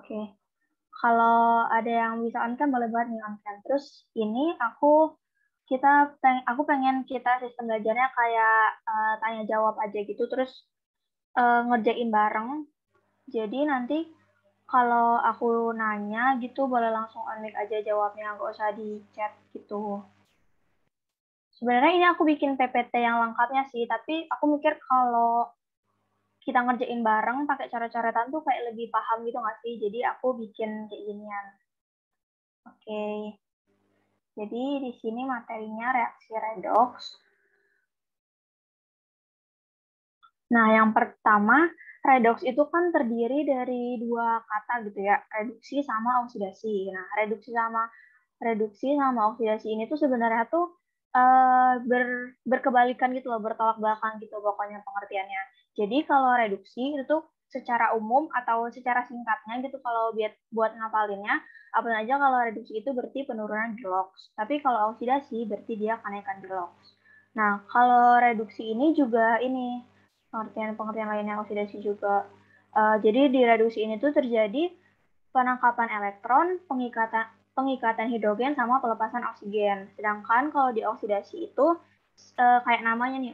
Oke. Kalau ada yang bisa on cam boleh banget nih on cam. Terus ini aku pengen kita sistem belajarnya kayak tanya jawab aja gitu, terus ngerjain bareng. Jadi nanti kalau aku nanya gitu boleh langsung on mic aja jawabnya, nggak usah di chat gitu. Sebenarnya ini aku bikin PPT yang lengkapnya sih, tapi aku mikir kalau kita ngerjain bareng pakai cara-cara tuh kayak lebih paham gitu nggak sih? Jadi aku bikin kayak ginian. Oke. Jadi di sini materinya reaksi redox. Nah, yang pertama, redox itu kan terdiri dari dua kata gitu ya, reduksi sama oksidasi. Nah, reduksi sama oksidasi ini tuh sebenarnya tuh berkebalikan gitu loh, bertolak belakang gitu pokoknya pengertiannya. Jadi kalau reduksi itu tuh secara umum atau secara singkatnya gitu kalau buat ngapalinnya, apa aja kalau reduksi itu berarti penurunan Gilox. Tapi kalau oksidasi berarti dia kenaikan Gilox. Nah, kalau reduksi ini juga ini pengertian lainnya oksidasi juga. Jadi di reduksi ini tuh terjadi penangkapan elektron, pengikatan hidrogen sama pelepasan oksigen. Sedangkan kalau di oksidasi itu kayak namanya nih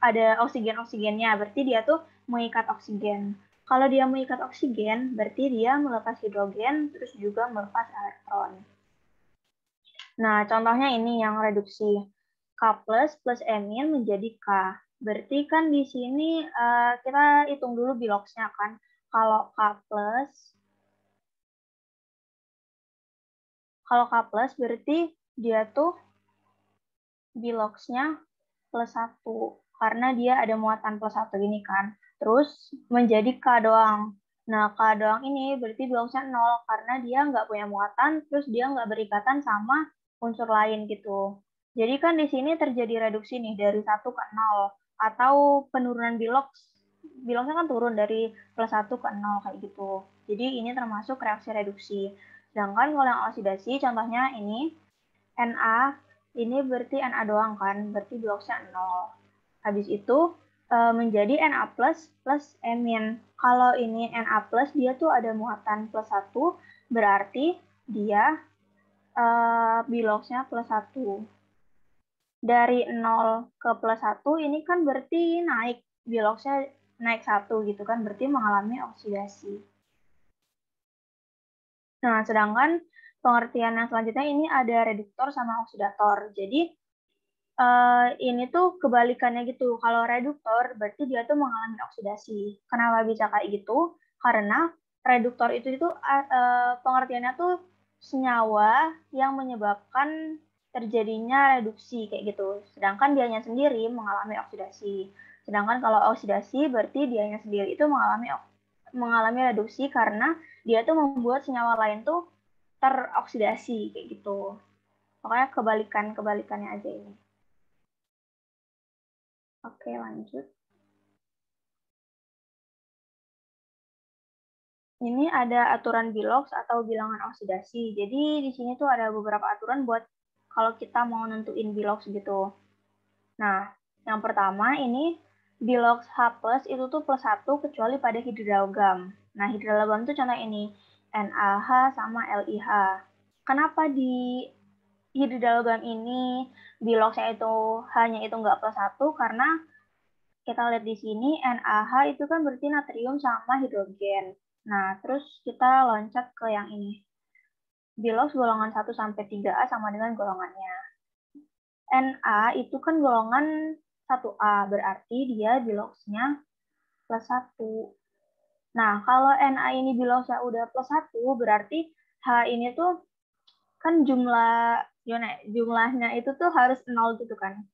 ada oksigennya, berarti dia tuh mengikat oksigen. Kalau dia mengikat oksigen, berarti dia melepas hidrogen, terus juga melepas elektron. Nah, contohnya ini yang reduksi K plus emin menjadi K. Berarti kan di sini kita hitung dulu biloxnya kan. Kalau K plus berarti dia tuh biloxnya plus 1. Karena dia ada muatan plus 1 ini kan. Terus menjadi K doang. Nah, K doang ini berarti biloxnya 0. Karena dia nggak punya muatan, terus dia nggak berikatan sama unsur lain gitu. Jadi kan di sini terjadi reduksi nih dari 1 ke 0. Atau penurunan bilox. Biloxnya kan turun dari plus 1 ke 0 kayak gitu. Jadi ini termasuk reaksi reduksi. Sedangkan kalau yang oksidasi, contohnya ini Na, ini berarti Na doang kan, berarti biloxnya 0. Habis itu menjadi Na plus emin. Kalau ini Na plus, dia tuh ada muatan plus 1, berarti dia biloxnya plus 1. Dari 0 ke plus 1, ini kan berarti naik, biloxnya naik 1 gitu kan, berarti mengalami oksidasi. Nah, sedangkan pengertian yang selanjutnya ini ada reduktor sama oksidator. Jadi ini tuh kebalikannya gitu. Kalau reduktor berarti dia tuh mengalami oksidasi. Kenapa bisa kayak gitu? Karena reduktor itu pengertiannya tuh senyawa yang menyebabkan terjadinya reduksi kayak gitu. Sedangkan dianya sendiri mengalami oksidasi. Sedangkan kalau oksidasi berarti dianya sendiri itu mengalami reduksi karena dia tuh membuat senyawa lain tuh teroksidasi kayak gitu. Pokoknya kebalikannya aja ini. Oke, lanjut. Ini ada aturan Bilox atau bilangan oksidasi. Jadi di sini tuh ada beberapa aturan buat kalau kita mau nentuin Bilox gitu. Nah, yang pertama ini Bilox H+ itu tuh plus 1 kecuali pada hidrologam. Nah, hidrologam tuh contoh ini NaH sama LiH. Kenapa di hidrologam ini Biloxnya itu hanya itu nggak plus 1? Karena kita lihat di sini NaH itu kan berarti natrium sama hidrogen. Nah, terus kita loncat ke yang ini. Bilox golongan 1 sampai 3A sama dengan golongannya. Na itu kan golongan 1A, berarti dia biloxnya plus 1. Nah, kalau Na ini biloxnya udah plus 1, berarti H ini tuh kan jumlahnya itu tuh harus 0 gitu kan.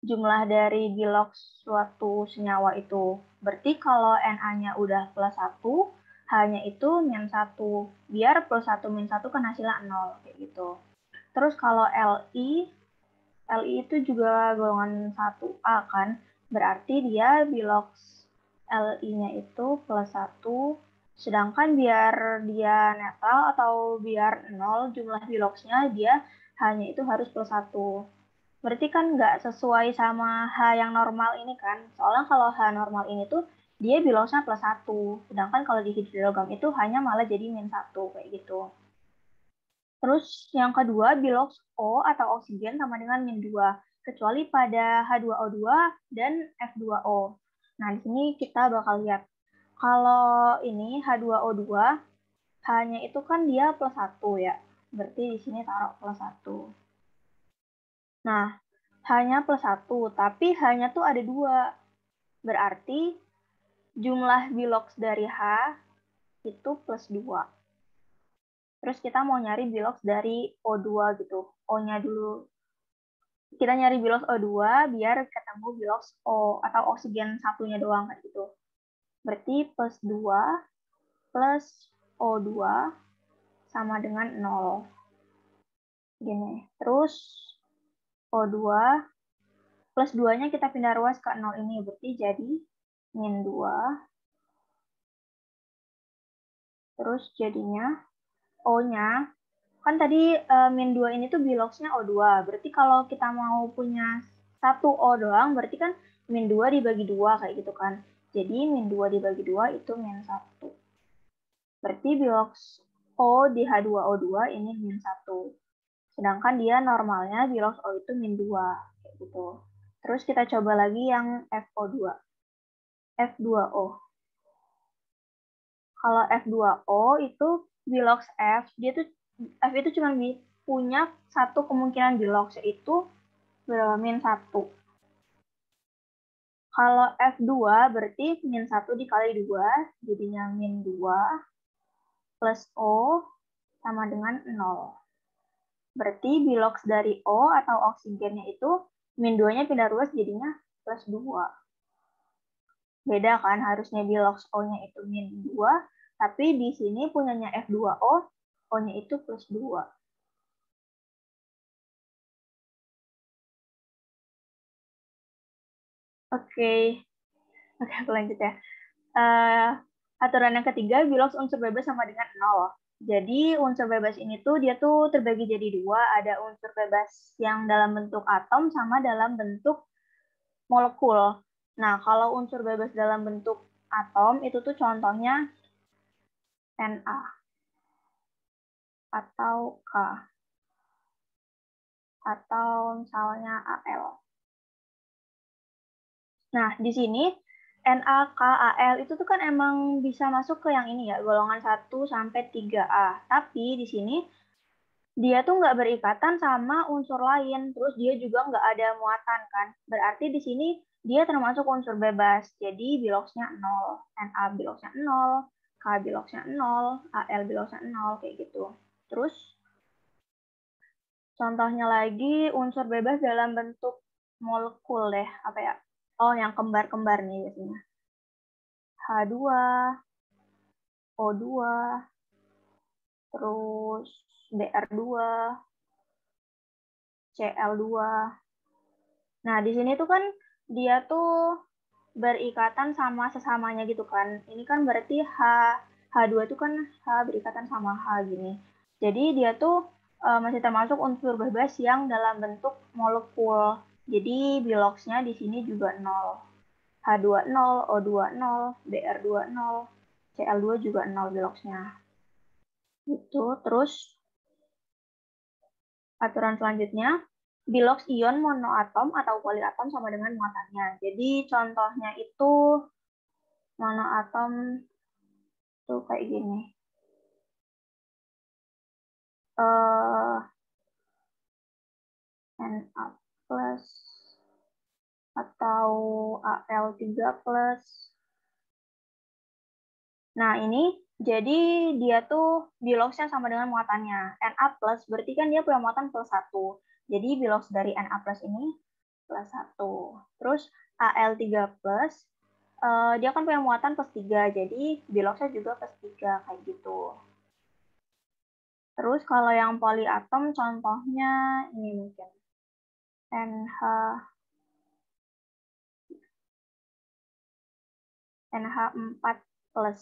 Jumlah dari bilox suatu senyawa itu. Berarti kalau Na-nya udah plus 1, H-nya itu min 1. Biar plus 1 min 1 kan hasilnya 0. Kayak gitu. Terus kalau Li itu juga golongan 1A kan. Berarti dia bilox Li-nya itu plus 1. Sedangkan biar dia netral atau biar 0 jumlah biloxnya, dia hanya itu harus plus 1. Berarti kan nggak sesuai sama H yang normal ini kan. Soalnya kalau H normal ini tuh dia biloxnya +1. Sedangkan kalau di hidrologam itu hanya malah jadi -1 kayak gitu. Terus yang kedua, bilox O atau oksigen sama dengan -2, kecuali pada H2O2 dan F2O. Nah, di sini kita bakal lihat. Kalau ini H2O2, H-nya itu kan dia +1 ya. Berarti di sini taruh +1. Nah, H-nya +1, tapi H-nya tuh ada 2. Berarti jumlah bilox dari H itu +2. Terus kita mau nyari bilox dari O2 gitu. O-nya dulu. Kita nyari bilox O2 biar ketemu bilox O atau oksigen satunya doang kayak gitu. Berarti +2 plus O2 sama dengan 0. Gini. Terus O2 plus 2-nya kita pindah ruas ke 0 ini. Berarti jadi -2. Terus jadinya O-nya, kan tadi -2 ini tuh biloxnya O2. Berarti kalau kita mau punya 1 O doang, berarti kan -2 dibagi 2 kayak gitu kan. Jadi -2 dibagi 2 itu -1. Berarti bilox O di H2O2 ini -1. Sedangkan dia normalnya bilox O itu -2 kayak gitu. Terus kita coba lagi yang FO2. F2O. Kalau F2O itu bilox F, dia tuh F itu cuma punya satu kemungkinan bilox, yaitu -1. Kalau F2 berarti -1 dikali 2, jadinya -2 plus O sama dengan 0. Berarti bilox dari O atau oksigennya itu -2-nya pindah ruas jadinya +2. Beda kan, harusnya bilox O-nya itu -2, tapi di sini punyanya F2O, O-nya itu +2. Oke, aku lanjut ya. Aturan yang ketiga, bilox unsur bebas sama dengan 0. Jadi unsur bebas ini tuh dia tuh terbagi jadi 2, ada unsur bebas yang dalam bentuk atom sama dalam bentuk molekul. Nah, kalau unsur bebas dalam bentuk atom itu tuh contohnya Na atau K atau misalnya Al. Nah, di sini NaKAl itu tuh kan emang bisa masuk ke yang ini ya, golongan 1 sampai 3A. Tapi di sini dia tuh nggak berikatan sama unsur lain, terus dia juga nggak ada muatan kan. Berarti di sini dia termasuk unsur bebas, jadi biloxnya 0. Na biloxnya 0, K biloxnya 0, Al biloxnya 0, kayak gitu. Terus contohnya lagi unsur bebas dalam bentuk molekul deh, apa ya? Oh, yang kembar-kembar nih biasanya. H2, O2, terus Br2, Cl2. Nah, di sini tuh kan dia tuh berikatan sama sesamanya gitu kan. Ini kan berarti H2 itu kan H berikatan sama H gini. Jadi dia tuh masih termasuk unsur bebas yang dalam bentuk molekul. Jadi biloxnya di sini juga 0. H2 0, O2 0, Br2 0, Cl2 juga 0 biloxnya. Gitu. Terus aturan selanjutnya, bilox ion monoatom atau poliatom sama dengan muatannya. Jadi contohnya itu monoatom tuh kayak gini. Na plus atau Al3 plus. Nah, ini jadi dia tuh biloxnya sama dengan muatannya. Na plus berarti kan dia punya muatan +1. Jadi bilox dari Na plus ini +1. Terus Al3 plus dia kan punya muatan +3, jadi biloxnya juga +3 kayak gitu. Terus kalau yang poliatom contohnya ini mungkin NH4 plus.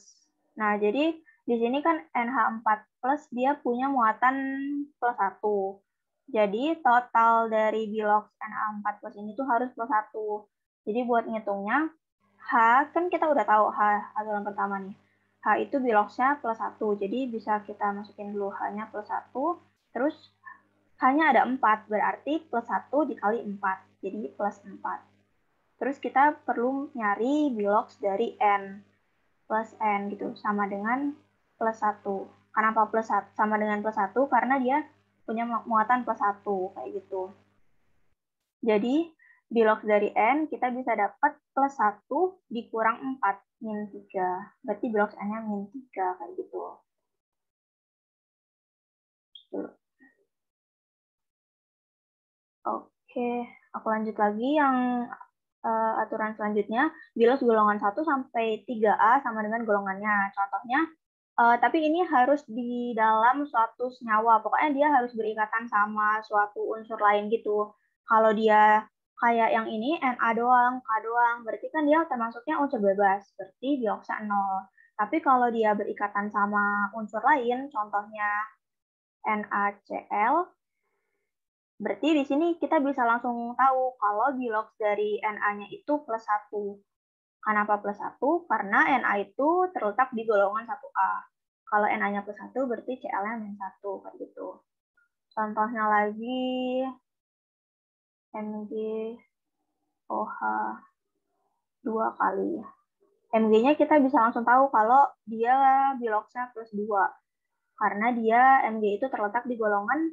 Nah, jadi di sini kan NH4 plus dia punya muatan +1. Jadi total dari bilox NH4 plus ini tuh harus +1. Jadi buat ngitungnya H kan kita udah tahu H aturan pertama nih. H itu biloxnya plus 1. Jadi bisa kita masukin dulu H-nya plus 1. Terus H-nya ada 4. Berarti plus 1 dikali 4. Jadi plus 4. Terus kita perlu nyari bilox dari N. Plus N gitu. Sama dengan plus 1. Kenapa plus 1? Sama dengan plus 1? Karena dia punya muatan plus 1. Kayak gitu. Jadi, bilox dari N kita bisa dapat plus 1 dikurang 4, min 3. Berarti bilox N-nya min 3, kayak gitu. Oke, aku lanjut lagi yang aturan selanjutnya. Bilox golongan 1 sampai 3A sama dengan golongannya. Contohnya, tapi ini harus di dalam suatu senyawa. Pokoknya dia harus berikatan sama suatu unsur lain gitu. Kalau dia kayak yang ini, Na doang, K doang, berarti kan dia termasuknya unsur bebas, berarti biloxnya 0. Tapi kalau dia berikatan sama unsur lain, contohnya NaCl, berarti di sini kita bisa langsung tahu kalau bilox dari Na-nya itu plus 1. Kenapa plus 1? Karena Na itu terletak di golongan 1A. Kalau Na-nya plus 1, berarti Cl-nya min 1. Kayak gitu. Contohnya lagi, MgOH 2 kali. Mg-nya kita bisa langsung tahu kalau dia biloxnya plus 2. Karena dia Mg itu terletak di golongan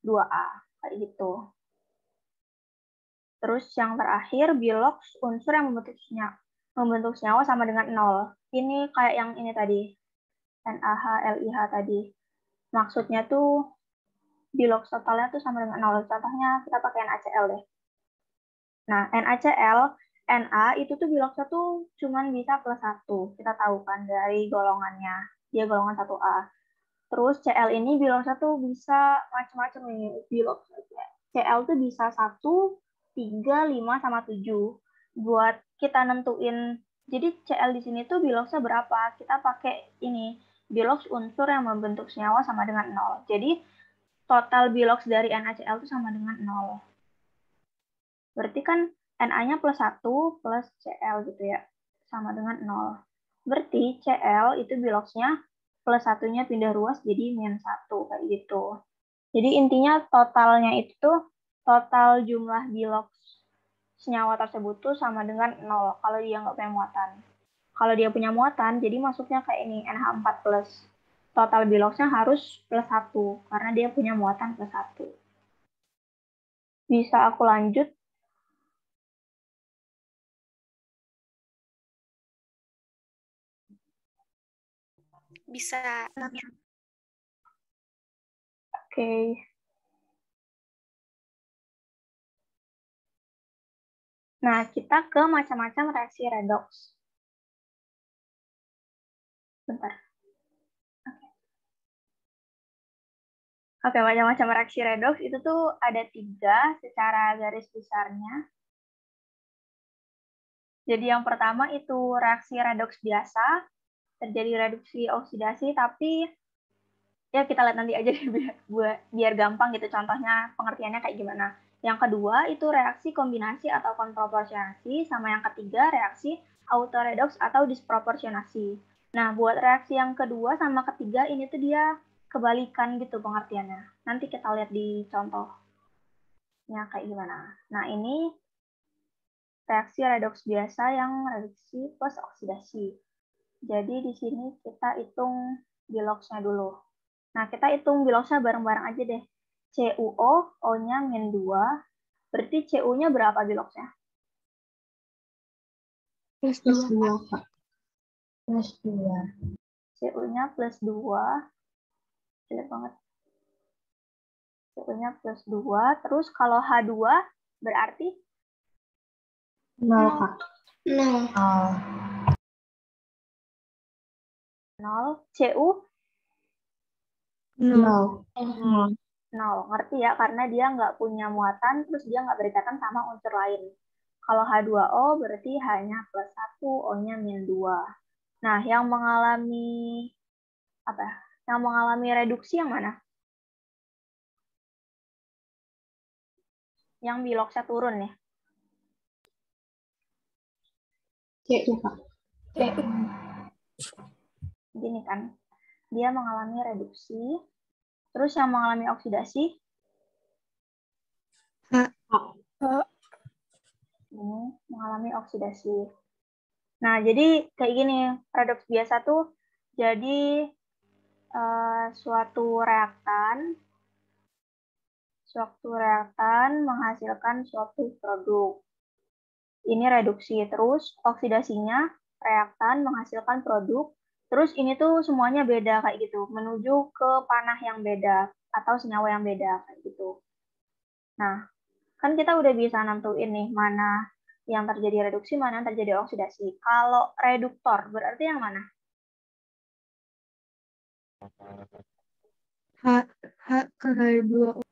2A. Kayak gitu. Terus yang terakhir, bilox unsur yang membentuk senyawa sama dengan 0. Ini kayak yang ini tadi, NaH, LiH tadi. Maksudnya tuh bilox totalnya tuh sama dengan 0. Contohnya kita pakai NaCl deh. Nah, NaCl, Na itu tuh biloxnya tuh cuman bisa plus 1. Kita tahu kan dari golongannya. Dia golongan 1A. Terus Cl ini biloxnya tuh bisa macam-macam nih. Bilox Cl tuh bisa 1, 3, 5, sama 7. Buat kita nentuin, jadi Cl di sini tuh biloxnya berapa? Kita pakai ini, bilox unsur yang membentuk senyawa sama dengan 0. Jadi total bilox dari NaCl itu sama dengan 0. Berarti kan Na-nya plus 1 plus Cl gitu ya, sama dengan 0. Berarti Cl itu biloxnya plus 1-nya pindah ruas jadi min 1, kayak gitu. Jadi intinya totalnya itu tuh, total jumlah bilox senyawa tersebut tuh sama dengan 0 kalau dia nggak punya muatan. Kalau dia punya muatan, jadi masuknya kayak ini, NH4+. Total biloxnya harus plus 1, karena dia punya muatan plus 1. Bisa aku lanjut? Bisa. Oke. Nah, kita ke macam-macam reaksi redox. Bentar. Oke, macam-macam reaksi redox itu tuh ada 3 secara garis besarnya. Jadi yang pertama itu reaksi redox biasa, terjadi reduksi oksidasi, tapi ya kita lihat nanti aja deh biar gampang gitu contohnya, pengertiannya kayak gimana. Yang kedua itu reaksi kombinasi atau konproporsionasi, sama yang ketiga reaksi autoredox atau disproporsionasi. Nah, buat reaksi yang kedua sama ketiga ini tuh dia kebalikan gitu pengertiannya. Nanti kita lihat di contohnya kayak gimana. Nah, ini reaksi redox biasa yang reduksi plus oksidasi. Jadi di sini kita hitung biloxnya dulu. Nah, kita hitung biloxnya bareng-bareng aja deh. CuO, O-nya min 2. Berarti Cu-nya berapa biloxnya? Plus 2, Kak. Plus 2. Cu-nya plus 2. Jelek banget. Cu-nya plus 2. Terus kalau H2 berarti? 0, Kak. 0. 0. Cu? 0. 0. Ngerti ya? Karena dia nggak punya muatan, terus dia nggak berikatan sama unsur lain. Kalau H2O berarti H-nya plus 1, O-nya min 2. Nah, yang mengalami apa? Yang mengalami reduksi yang mana? Yang biloxnya turun nih. CU, Kak. CU. Gini kan, dia mengalami reduksi, terus yang mengalami oksidasi, ini mengalami oksidasi. Nah, jadi kayak gini, redoks biasa tuh jadi suatu reaktan menghasilkan suatu produk. Ini reduksi, terus oksidasinya reaktan menghasilkan produk, terus ini tuh semuanya beda kayak gitu, menuju ke panah yang beda atau senyawa yang beda kayak gitu. Nah, kan kita udah bisa nentuin nih mana yang terjadi reduksi, mana yang terjadi oksidasi. Kalau reduktor berarti yang mana? H ke H2O.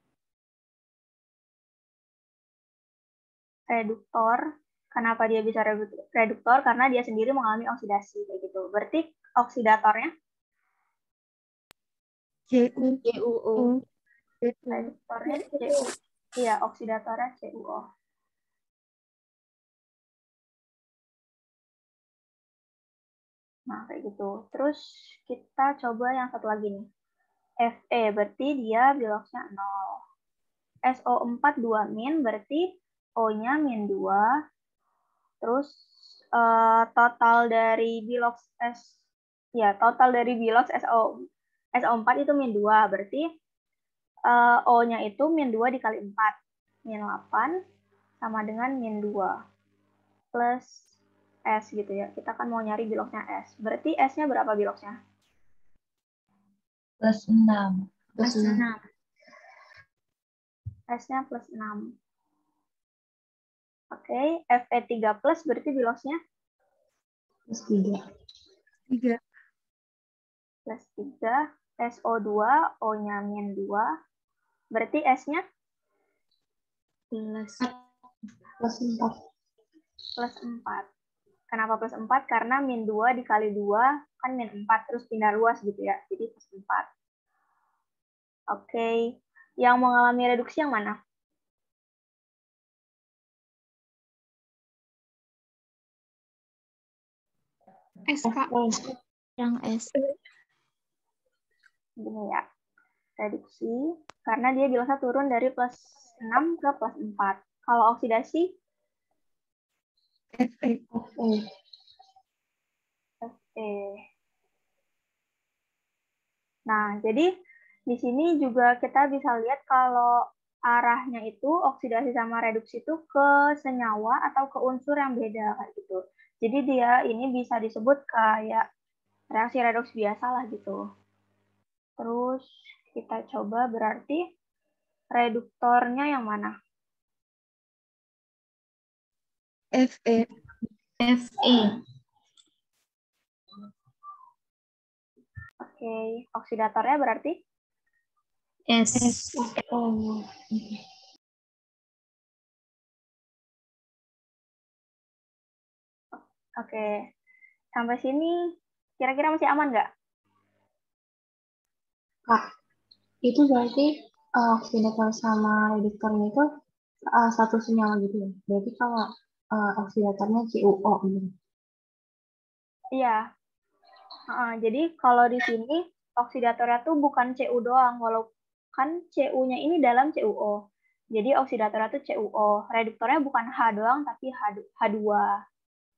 Reduktor, kenapa dia bisa reduktor? Karena dia sendiri mengalami oksidasi kayak gitu. Berarti oksidatornya CuO. reduktornya CU. Iya, oksidatornya CuO. Nah, kayak gitu. Terus kita coba yang satu lagi nih. Fe berarti dia biloxnya 0. SO4 2- berarti O-nya -2. Terus total dari bilox SO4 itu -2. Berarti O-nya itu -2 dikali 4. -8 sama dengan -2 plus S gitu ya. Kita kan mau nyari biloxnya S. Berarti S-nya berapa biloxnya? +6. S-nya +6. Oke, Fe3 plus berarti biloxnya? +3. +3. SO2, O-nya -2. Berarti S-nya? +4. +4. Kenapa +4? Karena -2 dikali 2 kan -4, terus pindah luas gitu ya. Jadi +4. Oke. Yang mengalami reduksi yang mana? SK. Yang S. Gini ya. Reduksi. Karena dia biloxnya turun dari +6 ke +4. Kalau oksidasi? Fe. Fe. Nah, jadi di sini juga kita bisa lihat kalau arahnya itu oksidasi sama reduksi itu ke senyawa atau ke unsur yang beda kayak gitu. Jadi dia ini bisa disebut kayak reaksi redoks biasa lah gitu. Terus kita coba berarti reduktornya yang mana? Fe. Oke, oksidatornya berarti? S. Oke, sampai sini kira-kira masih aman nggak? Kak, itu berarti oksidator sama reduktornya itu satu senyawa gitu ya. Berarti kalau oksidatornya CuO gitu. Iya. Jadi kalau di sini oksidatornya tuh bukan Cu doang, walaupun kan Cu-nya ini dalam CuO. Jadi oksidatornya tuh CuO. Reduktornya bukan H doang, tapi H2.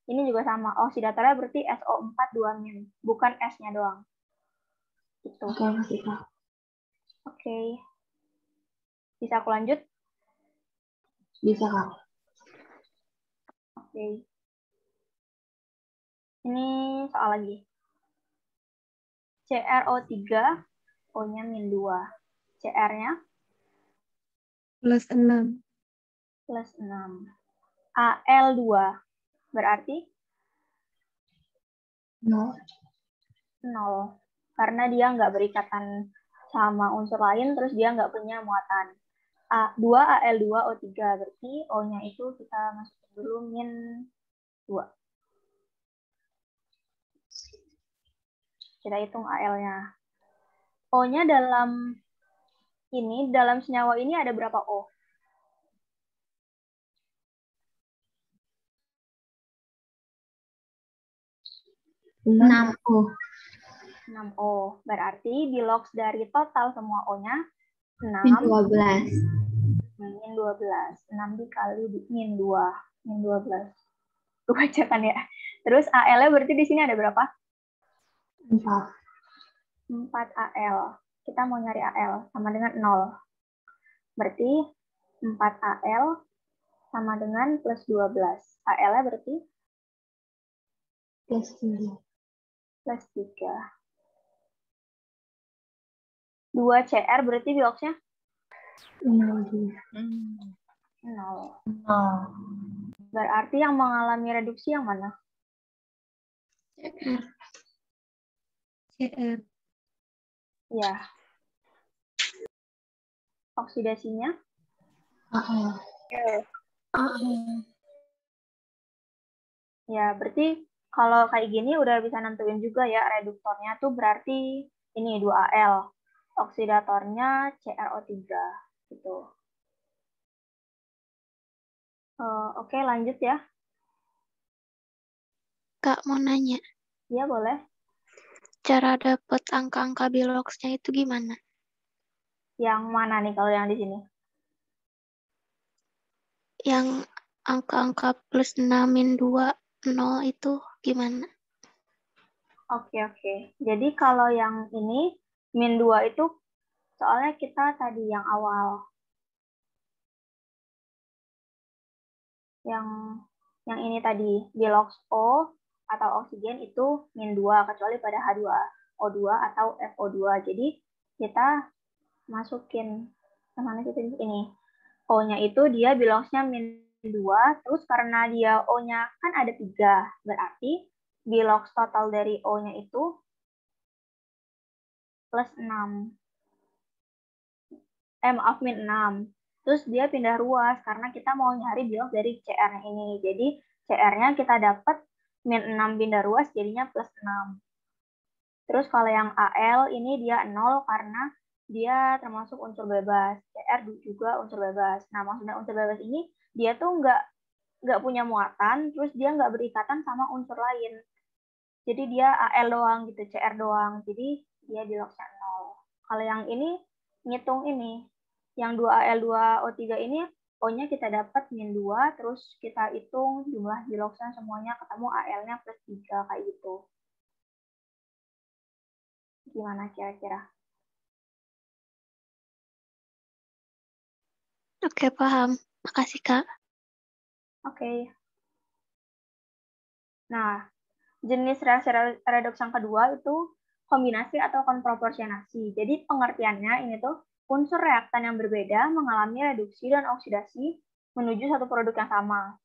Ini juga sama. Oksidatornya berarti SO4 2-, bukan S-nya doang. Gitu. Oke, masih Kak. Oke. Bisa aku lanjut? Bisa Kak. Oke. Ini soal lagi. CrO3, O-nya -2. Cr-nya? +6. +6. Al2, berarti? 0. 0. Karena dia nggak berikatan sama unsur lain, terus dia nggak punya muatan. A2Al2O3, berarti O-nya itu kita masukin dulu -2. Kita hitung Al-nya. O-nya dalam senyawa ini ada berapa O? 6O. 6O. Berarti bilox dari total semua O-nya Min 6 12. min 12. 6 dikali min 2. Min 12. Gue bacakan ya. Terus AL-nya berarti di sini ada berapa? 4. 4 AL. Kita mau nyari AL sama dengan 0. Berarti 4 AL sama dengan plus 12. AL-nya berarti Plus 3. plus 3. 2 CR berarti biloxnya 0. 0. Berarti yang mengalami reduksi yang mana? CR. Ya. Oksidasinya AL. ya, berarti kalau kayak gini udah bisa nentuin juga ya reduktornya tuh berarti ini 2AL. Oksidatornya CrO3 gitu. Oke, lanjut ya. Kak, mau nanya, Iya, boleh. cara dapet angka-angka biloxnya itu gimana? Yang mana nih kalau yang di sini? Yang angka-angka plus 6 min 2, 0 itu gimana? Oke. Jadi kalau yang ini min 2 itu soalnya kita tadi yang awal. Yang ini tadi bilox O atau oksigen itu min 2 kecuali pada H2O2 atau FO2. Jadi kita masukin kemana sih tadi ini? O-nya itu dia biloxnya min 2, terus karena dia O-nya kan ada 3, berarti bilox total dari O-nya itu plus 6. Maaf, min 6. Terus dia pindah ruas karena kita mau nyari bilox dari CR-nya ini. Jadi CR-nya kita dapat min 6 pindah ruas jadinya plus 6. Terus kalau yang AL ini dia 0 karena dia termasuk unsur bebas. CR juga unsur bebas. Nah, maksudnya unsur bebas ini dia tuh nggak punya muatan, terus dia nggak berikatan sama unsur lain. Jadi dia AL doang gitu, CR doang. Jadi dia biloxnya 0. Kalau yang ini ngitung ini, yang 2AL2O3 ini O-nya kita dapat min 2, terus kita hitung jumlah biloxnya semuanya ketemu AL-nya plus 3 kayak gitu. Gimana kira-kira? Oke, paham. Makasih, Kak. Oke. Nah, jenis reaksi redoks yang kedua itu kombinasi atau konproporsionasi. Jadi pengertiannya ini tuh unsur reaktan yang berbeda mengalami reduksi dan oksidasi menuju satu produk yang sama.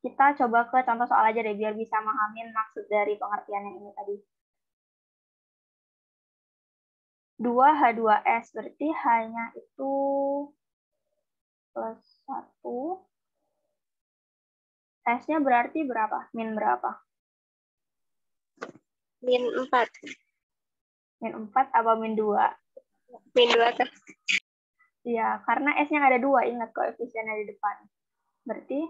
Kita coba ke contoh soal aja deh biar bisa memahamin maksud dari pengertiannya ini tadi. 2H2S berarti hanya itu plus 1. S-nya berarti berapa? Min berapa? Min 4. Min 4 apa min 2? Min 2 kan? Ya, karena S-nya ada 2, ingat koefisiennya di depan. Berarti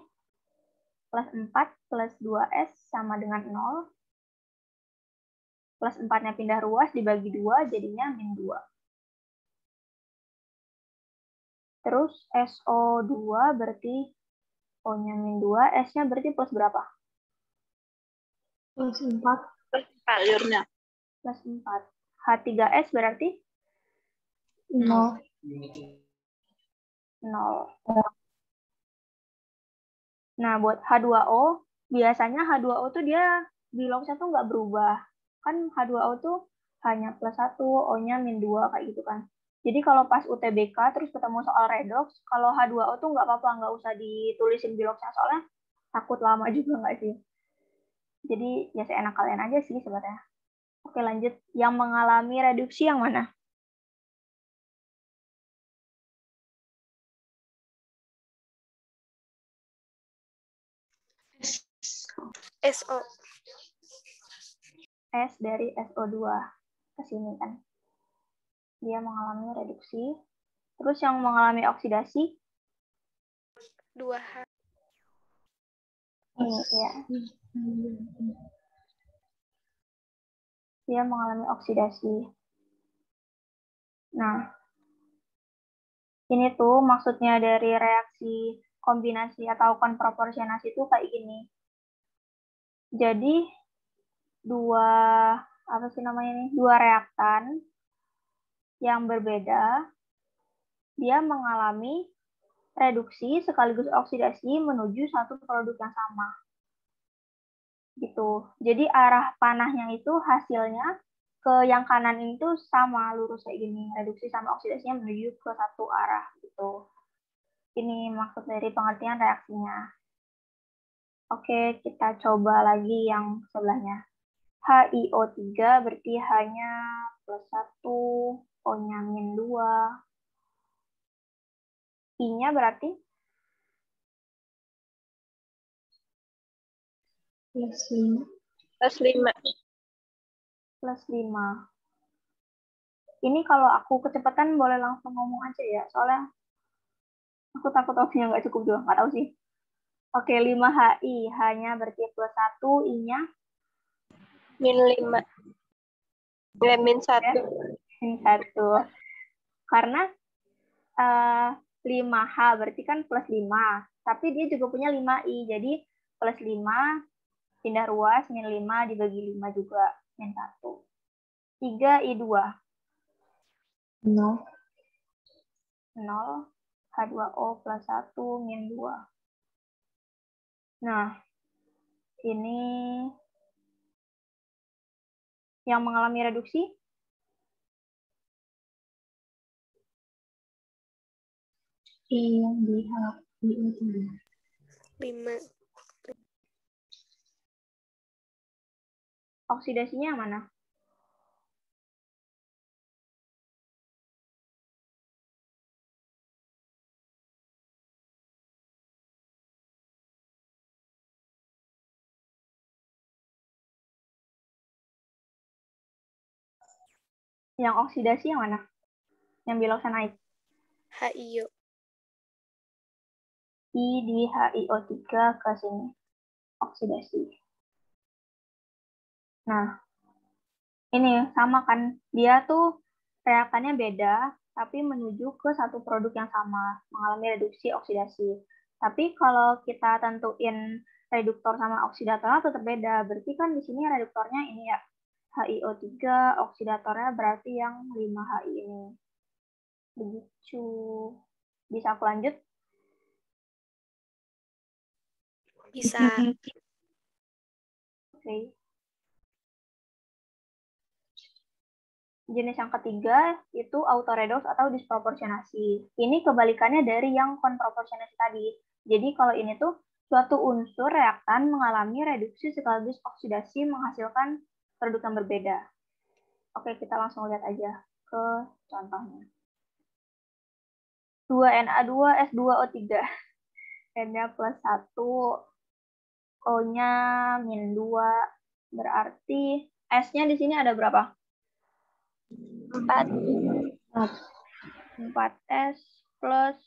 plus 4 plus 2S sama dengan 0. Plus 4-nya pindah ruas dibagi 2, jadinya min 2. Terus SO2 berarti O-nya min 2, S-nya berarti plus berapa? Plus 4. Plus 4 liurnya. Plus 4. H3S berarti 0. 0. Nah, buat H2O, biasanya H2O tuh dia biloxnya tuh nggak berubah. Kan H2O tuh hanya plus 1, O-nya min 2, kayak gitu kan. Jadi kalau pas UTBK terus ketemu soal redox, kalau H2O tuh nggak apa-apa, nggak usah ditulisin biloxnya, soalnya takut lama juga nggak sih? Jadi ya seenak kalian aja sih sebenarnya. Oke, lanjut. Yang mengalami reduksi yang mana? SO. S dari SO2 ke sini kan. Dia mengalami reduksi. Terus yang mengalami oksidasi 2H. ini ya. dia mengalami oksidasi. Nah, ini tuh maksudnya dari reaksi kombinasi atau konproporsionasi itu kayak gini. Jadi dua reaktan yang berbeda dia mengalami reduksi sekaligus oksidasi menuju satu produk yang sama. Gitu. Jadi arah panahnya itu hasilnya ke yang kanan itu sama, lurus kayak gini. Reduksi sama oksidasinya menuju ke satu arah gitu. Ini maksud dari pengertian reaksinya. Oke, kita coba lagi yang sebelahnya. HiO3 berarti H-nya +1, O-nya -2. I-nya berarti +5. +5. +5. Ini kalau aku kecepatan boleh langsung ngomong aja ya, soalnya aku takut waktunya nggak cukup juga, nggak tahu sih. Oke, 5HI, H-nya berarti +1, I-nya -5. -1. -1. Karena 5H berarti kan +5, tapi dia juga punya 5I, jadi +5 pindah ruas, -5 dibagi 5 juga, -1. 3I2. 0. 0, H2O +1, -2. Nah, ini yang mengalami reduksi I yang di HiO3. 5. oksidasinya yang mana? Yang oksidasi yang mana? Yang biloxnya naik. HiO. I di HiO3 ke sini. Oksidasi. Nah, ini sama kan. Dia tuh reaktannya beda, tapi menuju ke satu produk yang sama, mengalami reduksi oksidasi. Tapi kalau kita tentuin reduktor sama oksidatornya tetap beda. Berarti kan di sini reduktornya ini ya, HiO3, oksidatornya berarti yang 5HI ini. Begitu. Bisa aku lanjut? Bisa. Oke. Jenis yang ketiga itu autoredox atau disproporsionasi. Ini kebalikannya dari yang konproporsionasi tadi. Jadi kalau ini tuh suatu unsur reaktan mengalami reduksi sekaligus oksidasi menghasilkan produk yang berbeda. Oke, kita langsung lihat aja ke contohnya. 2Na2S2O3. N-nya +1, O-nya -2. Berarti S-nya di sini ada berapa? 4. 4S plus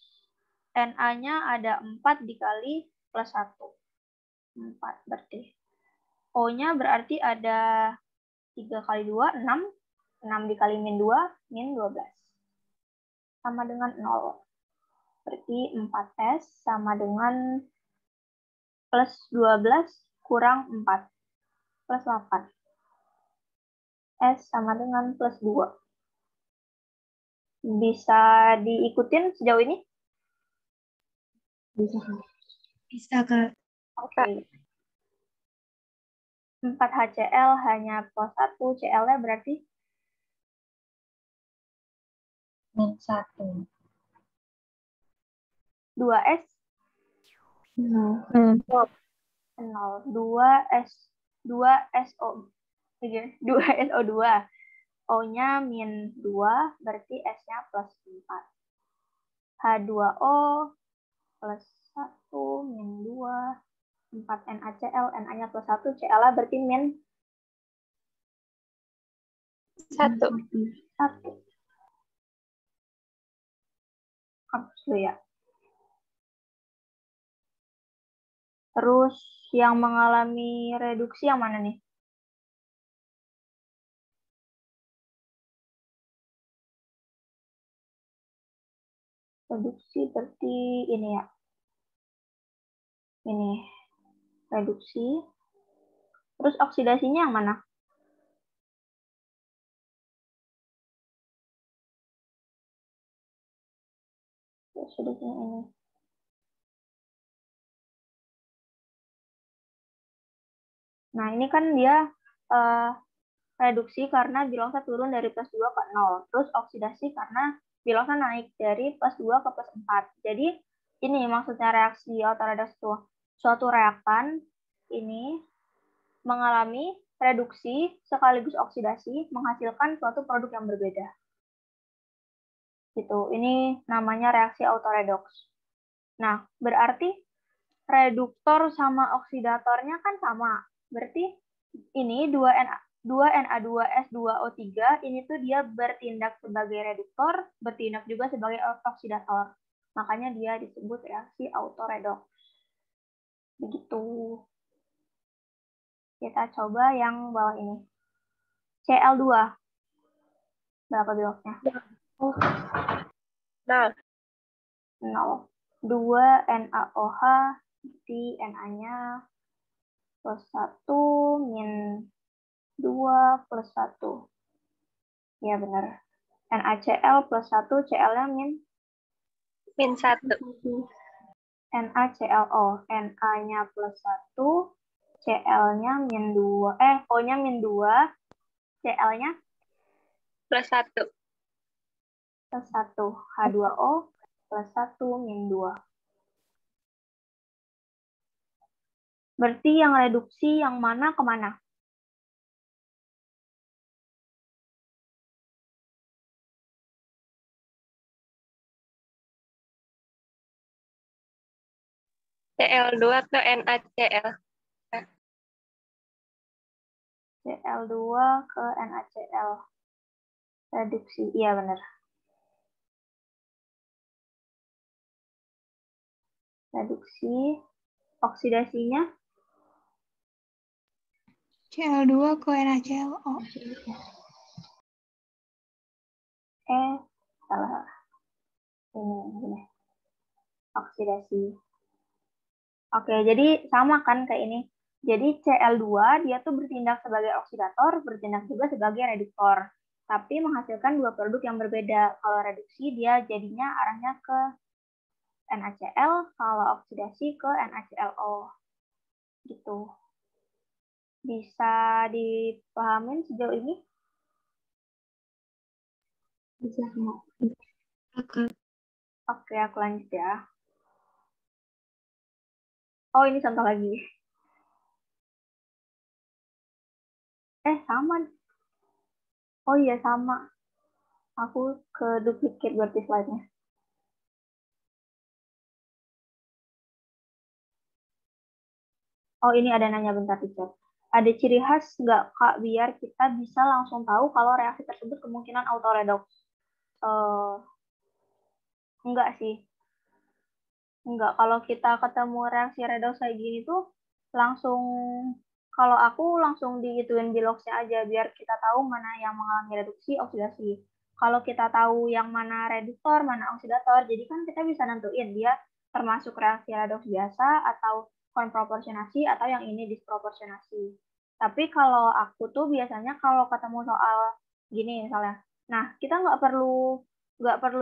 Na-nya ada 4 dikali +1. 4 berarti. O-nya berarti ada 3 kali 2, 6. 6 dikali -2, -12. Sama dengan 0. Berarti 4S sama dengan plus 12 kurang 4. Plus 8. S sama dengan plus 2. Bisa diikutin sejauh ini? Bisa, Kak. Bisa, Kak. Oke. 4HCl hanya +1, Cl-nya berarti -1. 2S 0. 0. 2SO2. O-nya -2, berarti S-nya +4. H2O +1, -2, 4 NaCl, Na-nya +1, Cl-nya berarti -1. 1. Hapus dulu ya. Terus yang mengalami reduksi yang mana nih? Reduksi berarti ini ya. Ini reduksi. Terus oksidasinya yang mana? Oksidasinya ini. Nah, ini kan dia reduksi karena biloxnya turun dari +2 ke 0. Terus oksidasi karena biloxnya naik dari +2 ke +4. Jadi, ini maksudnya reaksi autoredoks itu. Suatu reaktan ini mengalami reduksi sekaligus oksidasi menghasilkan suatu produk yang berbeda. Gitu. Ini namanya reaksi autoredoks. Nah, berarti reduktor sama oksidatornya kan sama. Berarti ini 2Na2S2O3 ini tuh dia bertindak sebagai reduktor, bertindak juga sebagai oksidator. Makanya dia disebut reaksi autoredoks. Begitu. Kita coba yang bawah ini. Cl2. Berapa biloxnya? 0. 0. 2 NaOH di Na-nya +1 min 2 +1. Ya benar. NaCl +1, Cl-nya min 1. NaClO. Na-nya +1, Cl-nya min 2. O-nya min 2, Cl-nya +1. +1. H2O +1 min 2. Berarti yang reduksi yang mana ke mana? Cl2 ke NaCl. Cl2 ke NaCl. Reduksi, iya benar. Reduksi. Oksidasinya Cl2 ke NaClO. Salah. Ini. Oksidasi. Oke, jadi sama kan kayak ini. Jadi Cl2 dia tuh bertindak sebagai oksidator, bertindak juga sebagai reduktor. Tapi menghasilkan dua produk yang berbeda. Kalau reduksi dia jadinya arahnya ke NaCl, kalau oksidasi ke NaClO. Gitu. Bisa dipahamin sejauh ini? Bisa, Kak. Oke, aku lanjut ya. Oh, ini contoh lagi. Sama. Oh iya, sama. Aku ke duplicate berarti slide-nya. Oh, ini ada nanya bentar di chat. Ada ciri khas nggak, Kak, biar kita bisa langsung tahu kalau reaksi tersebut kemungkinan autoredoks? Enggak sih. Enggak. Kalau kita ketemu reaksi redoks kayak gini tuh, langsung, kalau aku langsung dihituin biloxnya aja, biar kita tahu mana yang mengalami reduksi, oksidasi. Kalau kita tahu yang mana reduktor, mana oksidator, jadi kan kita bisa nentuin dia termasuk reaksi redoks biasa, atau konproporsionasi, atau yang ini disproporsionasi. Tapi kalau aku tuh biasanya kalau ketemu soal gini misalnya, nah kita nggak perlu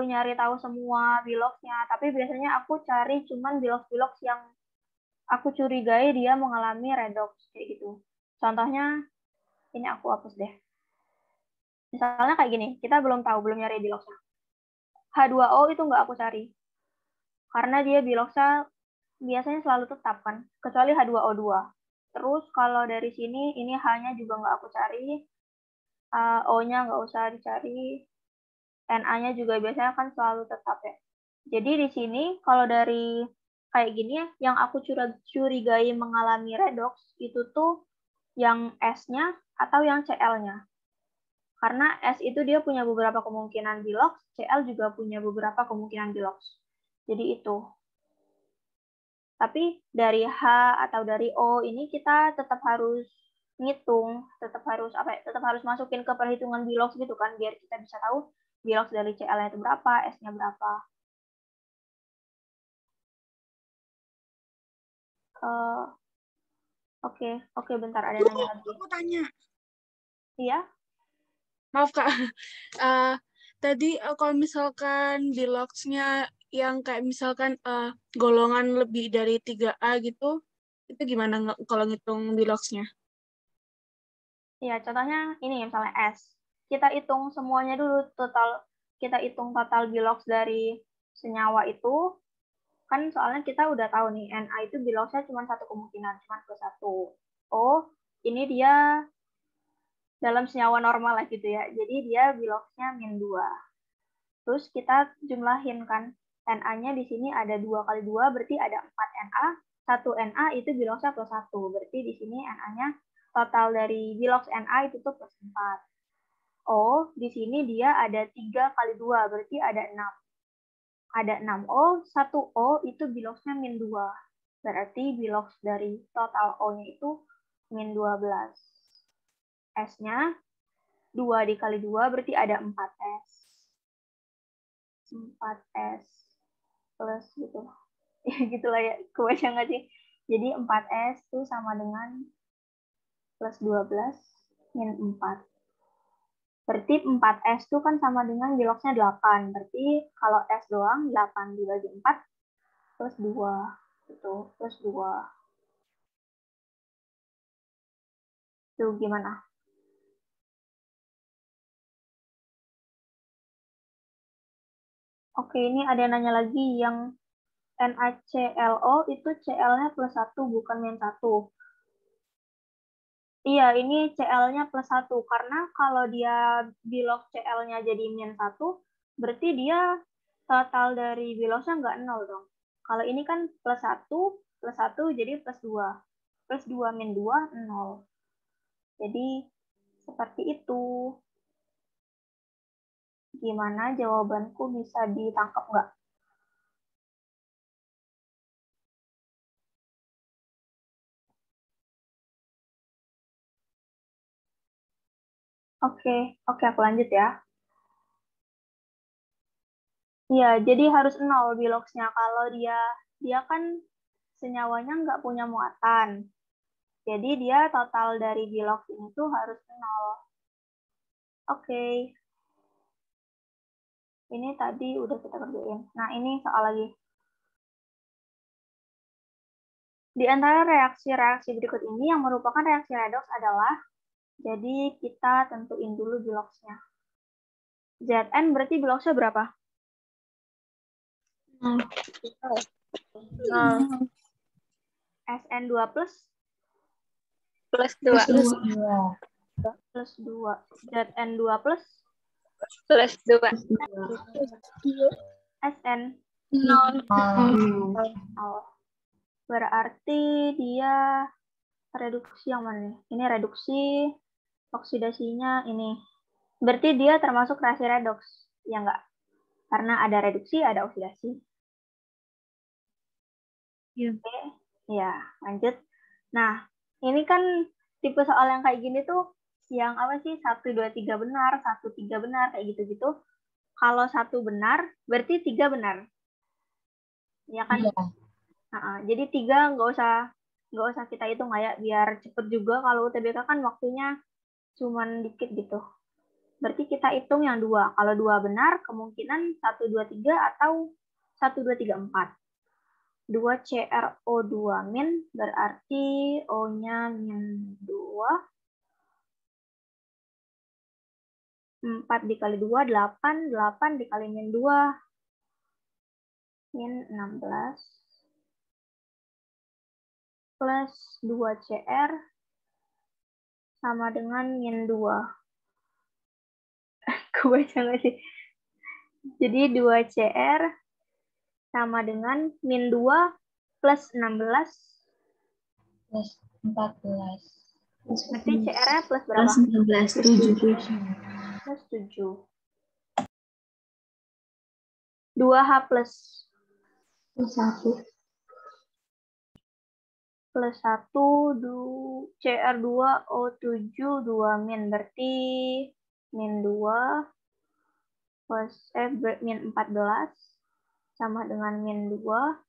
nyari tahu semua biloxnya, tapi biasanya aku cari cuman bilox yang aku curigai dia mengalami redox kayak gitu. Contohnya ini aku hapus deh. Misalnya kayak gini, kita belum nyari biloxnya. H2O itu nggak aku cari. Karena dia biloxnya biasanya selalu tetap kan, kecuali H2O2. Terus kalau dari sini, ini H-nya juga nggak aku cari. O-nya nggak usah dicari. Na-nya juga biasanya kan selalu tetap ya. Jadi di sini kalau dari kayak gini ya, yang aku curigai mengalami redox itu tuh yang S-nya atau yang Cl-nya. Karena S itu dia punya beberapa kemungkinan bilox, Cl juga punya beberapa kemungkinan bilox. Jadi itu. Tapi dari H atau dari O ini kita tetap harus ngitung, tetap harus masukin ke perhitungan bilox gitu kan, biar kita bisa tahu bilox dari Cl-nya itu berapa, S-nya berapa. Oke, bentar ada nanya lagi. Aku tanya. Iya? Maaf Kak. Tadi kalau misalkan di logs-nya yang kayak misalkan golongan lebih dari 3A gitu, itu gimana kalau ngitung di logs-nya? Iya, contohnya ini misalnya S. Kita hitung semuanya dulu kita hitung total bilox dari senyawa itu. Kan soalnya kita udah tahu nih, Na itu biloxnya cuma satu kemungkinan, cuma +1. Oh, ini dia dalam senyawa normal lah gitu ya. Jadi dia biloxnya -2. Terus kita jumlahin kan, Na-nya di sini ada 2 kali 2, berarti ada 4 Na. 1 Na itu biloxnya +1. Berarti di sini Na-nya total dari bilox Na itu tuh +4. Oh, di sini dia ada 3 kali 2, berarti ada 6. Ada 6 O, 1 O itu biloxnya -2. Berarti bilox dari total O-nya itu -12. S-nya 2 dikali 2 berarti ada 4S. 4S plus gitu. Ya gitulah ya, kebaca nggak sih? Jadi 4S itu sama dengan plus 12 min 4. Berarti 4S itu kan sama dengan biloxnya 8. Berarti kalau S doang, 8 dibagi 4 plus 2. Itu plus 2. Itu gimana? Oke, ini ada nanya lagi yang NaClO itu Cl-nya +1 bukan -1. Iya, ini Cl-nya +1 karena kalau dia bilox Cl-nya jadi -1, berarti dia total dari biloxnya nggak 0 dong. Kalau ini kan +1 jadi +2. +2 min 2, 0. Jadi seperti itu. Gimana jawabanku bisa ditangkap nggak? Oke, aku lanjut ya. Iya, jadi harus 0 biloxnya. Kalau dia kan senyawanya nggak punya muatan. Jadi dia total dari bilox ini tuh harus 0. Oke. Ini tadi udah kita kerjain. Nah, ini soal lagi. Di antara reaksi-reaksi berikut ini yang merupakan reaksi redox adalah, jadi kita tentuin dulu biloxnya. Zn berarti biloxnya berapa? 0. Sn2 plus? Plus 2. Plus 2. Zn2 plus? Plus 2. Sn? 0. Oh. Berarti dia reduksi yang mana nih? Ini reduksi, oksidasinya ini. Berarti dia termasuk reaksi redox, ya enggak? Karena ada reduksi, ada oksidasi. Iya. Oke, ya lanjut. Nah, ini kan tipe soal yang kayak gini tuh, yang apa sih, 1, 2, 3 benar, 1, 3 benar, kayak gitu-gitu. Kalau 1 benar, berarti 3 benar. Ya kan? Iya. Jadi 3 nggak usah kita hitung ya, biar cepet juga. Kalau UTBK kan waktunya cuman dikit gitu. Berarti kita hitung yang 2. Kalau 2 benar, kemungkinan 1, 2, 3 atau 1, 2, 3, 4. 2 CrO2 min berarti O-nya -2. 4 dikali 2, 8. 8 dikali -2. -16. Plus 2 Cr sama dengan -2. Kebaca nggak sih? Jadi 2 Cr sama dengan -2 plus 16 plus 14. Berarti CR-nya plus berapa? Plus 19, 7. Plus 7. 2H plus. Plus 1. Plus 1, CR2O7, 2 min. Berarti -2 plus, min 14 sama dengan -2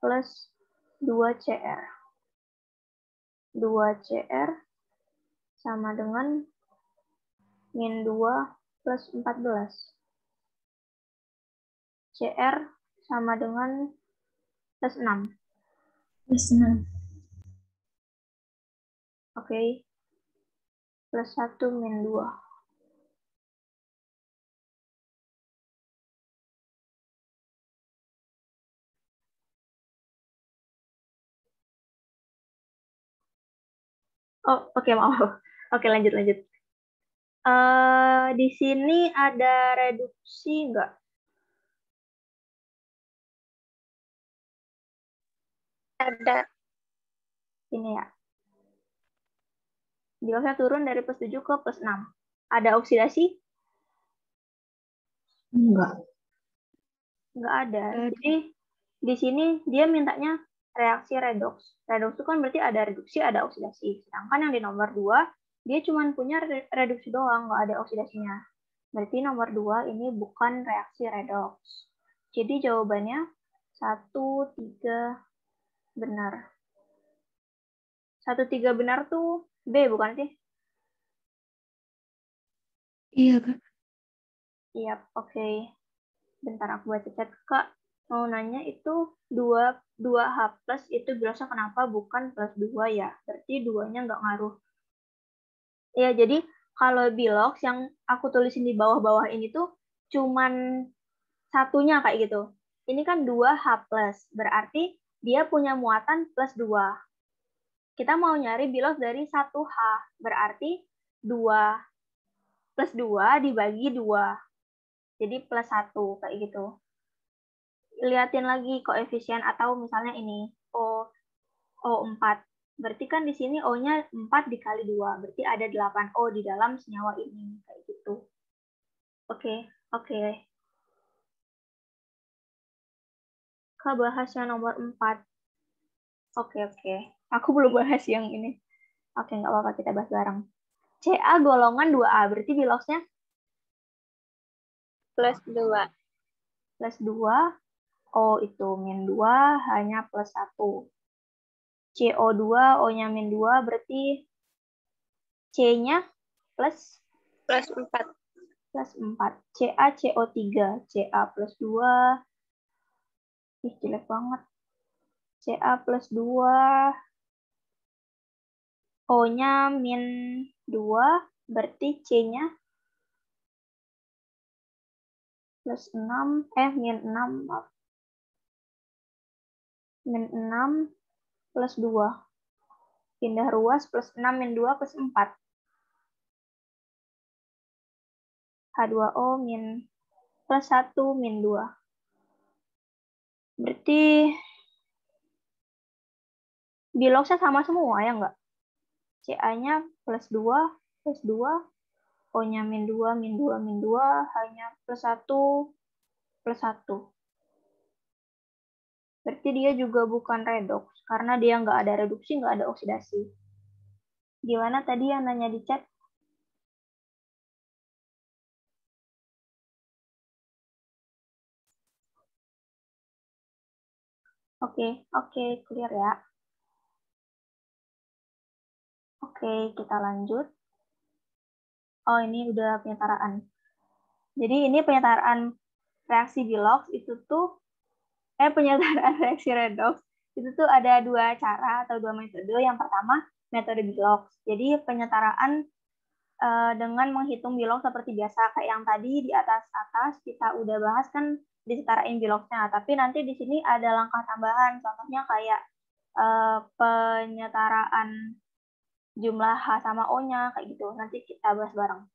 plus 2Cr. 2Cr sama dengan min 2 plus 14. Cr sama dengan plus 6. Plus 6. Oke. Plus 1 min 2. Oh, oke, maaf. Oke, lanjut. Di sini ada reduksi nggak? Ada. Ini ya. Biloxnya turun dari plus 7 ke plus 6. Ada oksidasi? Enggak. Nggak ada. Jadi di sini dia mintanya reaksi redox. Redox itu kan berarti ada reduksi, ada oksidasi. Sedangkan yang di nomor 2, dia cuma punya reduksi doang, nggak ada oksidasinya. Berarti nomor 2 ini bukan reaksi redox. Jadi jawabannya 1, 3 benar. 1, 3 benar tuh B, bukan sih? Iya, Kak. Iya, oke. Bentar aku baca chat. Kak, mau nanya itu 2H plus itu biasa kenapa bukan plus 2 ya? Berarti 2-nya nggak ngaruh. Ya, jadi kalau bilox yang aku tulisin di bawah-bawah ini tuh cuman satunya kayak gitu. Ini kan 2H plus, berarti dia punya muatan plus 2. Kita mau nyari bilox dari 1H, berarti 2 plus 2 dibagi 2. Jadi plus 1 kayak gitu. Liatin lagi koefisien atau misalnya ini O4. Berarti kan di sini O-nya 4 dikali 2. Berarti ada 8O di dalam senyawa ini kayak gitu. Oke. Kak bahas yang nomor 4. Oke. Aku belum bahas yang ini. Oke, nggak apa-apa, kita bahas bareng. Ca golongan 2A, berarti biloxnya Plus 2. plus 2, O itu min 2, hanya plus 1. CO2, O-nya min 2, berarti C-nya plus 4. plus 4. Ca, CO3, Ca plus 2. Ih, jelek banget. Ca plus 2. O-nya min 2, berarti C-nya plus 6, min 6, maaf. Min 6 plus 2. Pindah ruas plus 6 min 2 plus 4. H2O min plus 1 min 2. Berarti biloxnya sama semua ya enggak? Ca-nya plus 2, plus 2. O-nya min 2, min 2, min 2. Hanya plus 1, plus 1. Berarti dia juga bukan redox, karena dia nggak ada reduksi, nggak ada oksidasi. Gimana tadi yang nanya di chat? Oke, clear ya. Oke, kita lanjut. Oh, ini udah penyetaraan. Jadi ini penyetaraan reaksi bilox itu tuh, penyetaraan reaksi redox itu tuh ada 2 cara atau 2 metode. Yang pertama, metode bilox. Jadi penyetaraan dengan menghitung bilox seperti biasa. Kayak yang tadi di atas kita udah bahas kan disetarain biloxnya. Tapi nanti di sini ada langkah tambahan. Contohnya kayak penyetaraan jumlah H sama O-nya kayak gitu. Nanti kita bahas bareng.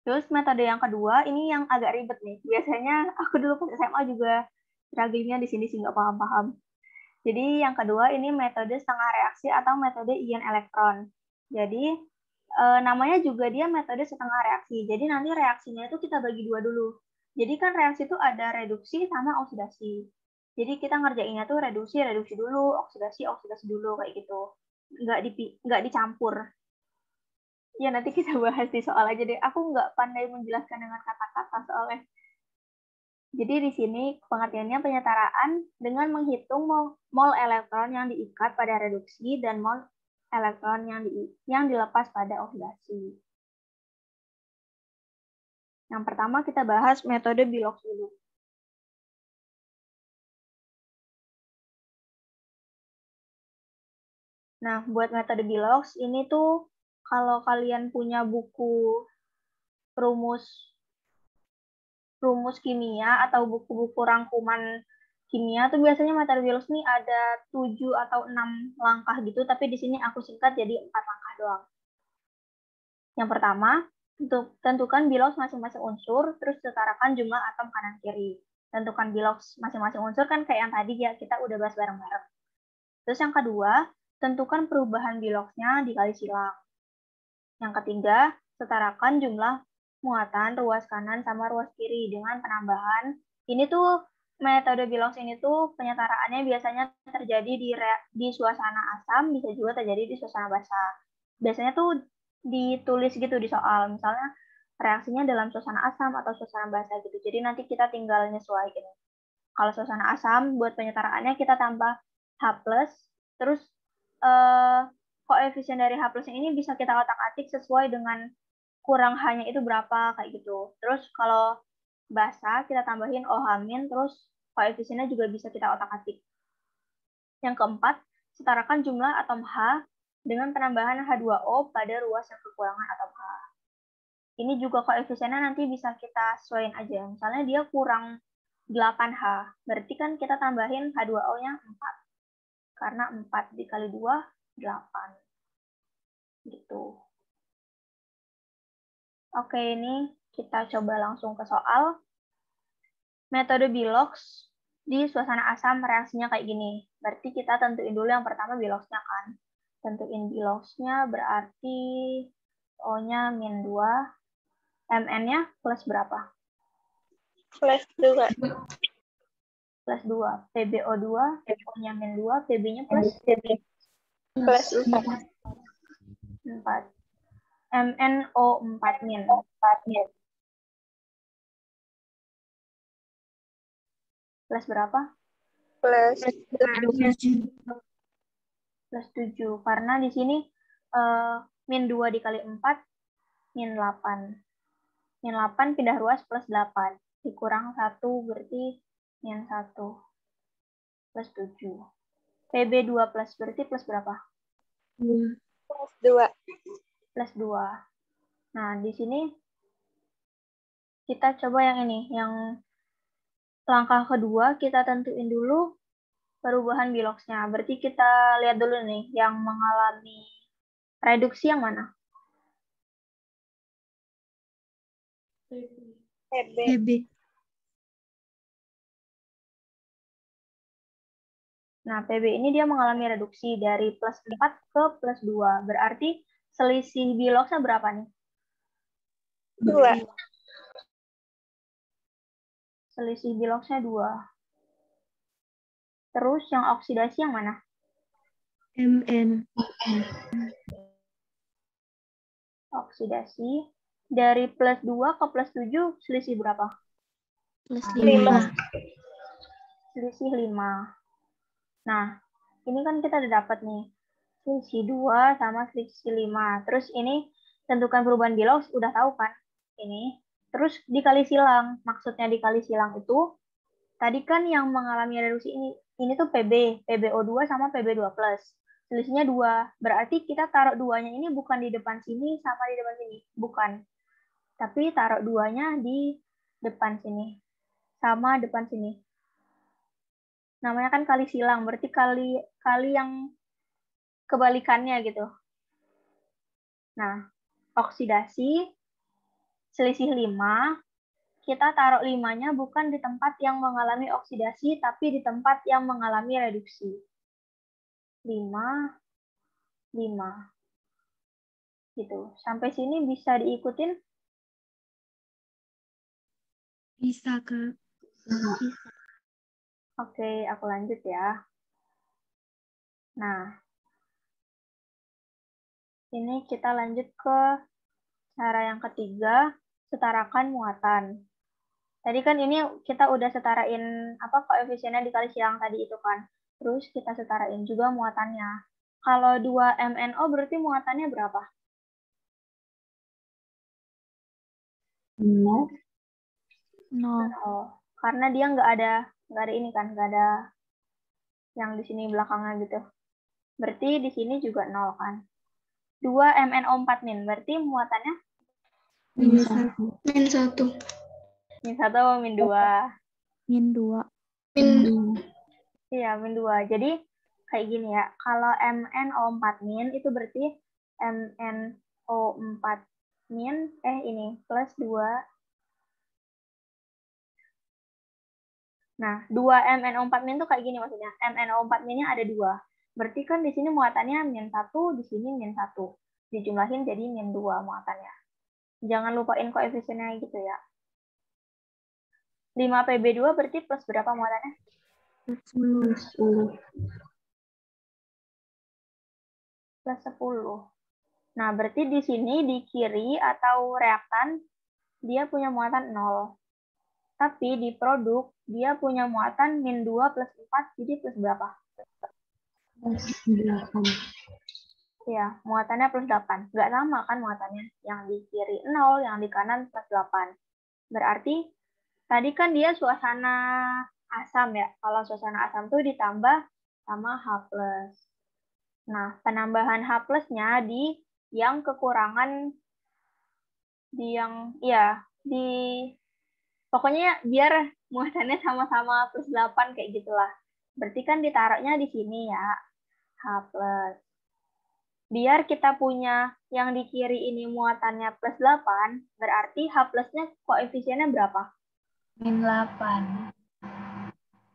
Terus metode yang kedua, ini yang agak ribet nih. Biasanya aku dulu pas SMA juga struggle-nya di sini sih nggak paham-paham. Jadi yang kedua ini metode setengah reaksi atau metode ion elektron. Jadi namanya juga dia metode setengah reaksi. Jadi nanti reaksinya itu kita bagi 2 dulu. Jadi kan reaksi itu ada reduksi sama oksidasi. Jadi kita ngerjainnya tuh reduksi dulu, oksidasi dulu kayak gitu. Nggak dicampur. Ya nanti kita bahas di soal aja deh. Aku nggak pandai menjelaskan dengan kata-kata soalnya. Jadi di sini pengertiannya penyetaraan dengan menghitung mol elektron yang diikat pada reduksi dan mol elektron yang dilepas pada oksidasi. Yang pertama kita bahas metode Bilox dulu. Nah, buat metode Bilox ini tuh kalau kalian punya buku rumus kimia atau buku-buku rangkuman kimia tuh biasanya metode Bilox ini ada 7 atau 6 langkah gitu, tapi di sini aku singkat jadi 4 langkah doang. Yang pertama, tentukan Bilox masing-masing unsur, terus setarakan jumlah atom kanan kiri. Tentukan Bilox masing-masing unsur kan kayak yang tadi ya kita udah bahas bareng-bareng. Terus yang kedua, tentukan perubahan Biloxnya dikali silang. Yang ketiga, setarakan jumlah muatan ruas kanan sama ruas kiri dengan penambahan. Ini tuh metode Bilox ini tuh penyetaraannya biasanya terjadi di suasana asam, bisa juga terjadi di suasana basa. Biasanya tuh ditulis gitu di soal, misalnya reaksinya dalam suasana asam atau suasana basa gitu. Jadi nanti kita tinggal nyesuaiin. Kalau suasana asam, buat penyetaraannya kita tambah H+, terus koefisien dari H+ ini bisa kita otak-atik sesuai dengan kurang H-nya itu berapa, kayak gitu. Terus kalau basa, kita tambahin OH-, terus koefisiennya juga bisa kita otak-atik. Yang keempat, setarakan jumlah atom H dengan penambahan H2O pada ruas yang kekurangan atom H. Ini juga koefisiennya nanti bisa kita sesuaiin aja. Misalnya dia kurang 8H, berarti kan kita tambahin H2O-nya 4. Karena 4 dikali 2, 8. Gitu. Oke, ini kita coba langsung ke soal. Metode Bilox di suasana asam reaksinya kayak gini. Berarti kita tentuin dulu yang pertama Biloxnya kan. Tentuin Biloxnya berarti O-nya -2, Mn-nya plus berapa? Plus 2. Plus 2. PbO2, O-nya -2, Pb-nya plus? Plus 4. 4. MnO4-. Plus berapa? Plus Plus 7. Karena di sini -2 dikali 4, -8. -8 pindah ruas plus 8. Dikurang 1 berarti -1. Plus 7. PB2 plus berarti plus berapa? plus 2. Plus 2. Nah, di sini kita coba yang ini. Yang langkah kedua kita tentuin dulu perubahan Biloxnya. Berarti kita lihat dulu nih, yang mengalami reduksi yang mana? PB. Nah, PB ini dia mengalami reduksi dari plus 4 ke plus 2. Berarti selisih Biloxnya berapa nih? 2. Selisih Biloxnya 2. Terus yang oksidasi yang mana? Mn. Oksidasi dari plus 2 ke plus 7 selisih berapa? Plus 5. Selisih 5. Nah, ini kan kita udah dapat nih. Selisih 2 sama selisih 5. Terus ini tentukan perubahan Bilox, udah tahu kan? Ini. Terus dikali silang. Maksudnya dikali silang itu, tadi kan yang mengalami reduksi ini tuh PB, PbO2 sama PB2+. Selisihnya 2. Berarti kita taruh 2-nya ini bukan di depan sini sama di depan sini. Bukan. Tapi taruh 2-nya di depan sini. Sama depan sini. Namanya kan kali silang, berarti kali yang kebalikannya gitu. Nah, oksidasi selisih 5, kita taruh 5-nya bukan di tempat yang mengalami oksidasi, tapi di tempat yang mengalami reduksi. 5, 5. Gitu. Sampai sini bisa diikutin? Bisa, Kak. Oke, aku lanjut ya. Nah, ini kita lanjut ke cara yang ketiga, setarakan muatan. Tadi kan ini kita udah setarain apa koefisiennya dikali silang tadi itu kan. Terus kita setarain juga muatannya. Kalau 2 MnO berarti muatannya berapa? 0. 0. Karena dia nggak ada ini kan, nggak ada yang di sini belakangnya gitu. Berarti di sini juga 0 kan. 2 MnO4 min, berarti muatannya? Min 1. Min 1. Min 1 atau min 2? Min 2. Min 2. Iya, min 2. Jadi kayak gini ya, kalau MnO4 min itu berarti MnO4 min, ini plus 2. Nah, 2 MnO4 min itu kayak gini maksudnya. MnO4 minnya ada 2. Berarti kan di sini muatannya min 1, di sini min 1. Dijumlahin jadi min 2 muatannya. Jangan lupain koefisiennya gitu ya. 5Pb2 berarti plus berapa muatannya? 10. Plus 10. Nah, berarti di sini di kiri atau reaktan dia punya muatan 0. Tapi di produk dia punya muatan min 2 plus 4, jadi plus berapa? Plus 8. Ya, muatannya plus 8. Nggak sama kan muatannya? Yang di kiri 0, yang di kanan plus 8. Berarti tadi kan dia suasana asam ya. Kalau suasana asam tuh ditambah sama H+. Nah, penambahan H+-nya di yang kekurangan di yang pokoknya biar muatannya sama-sama plus 8 kayak gitulah. Berarti kan ditaruhnya di sini ya, H+. Biar kita punya yang di kiri ini muatannya plus 8, berarti H+-nya koefisiennya berapa? Min 8.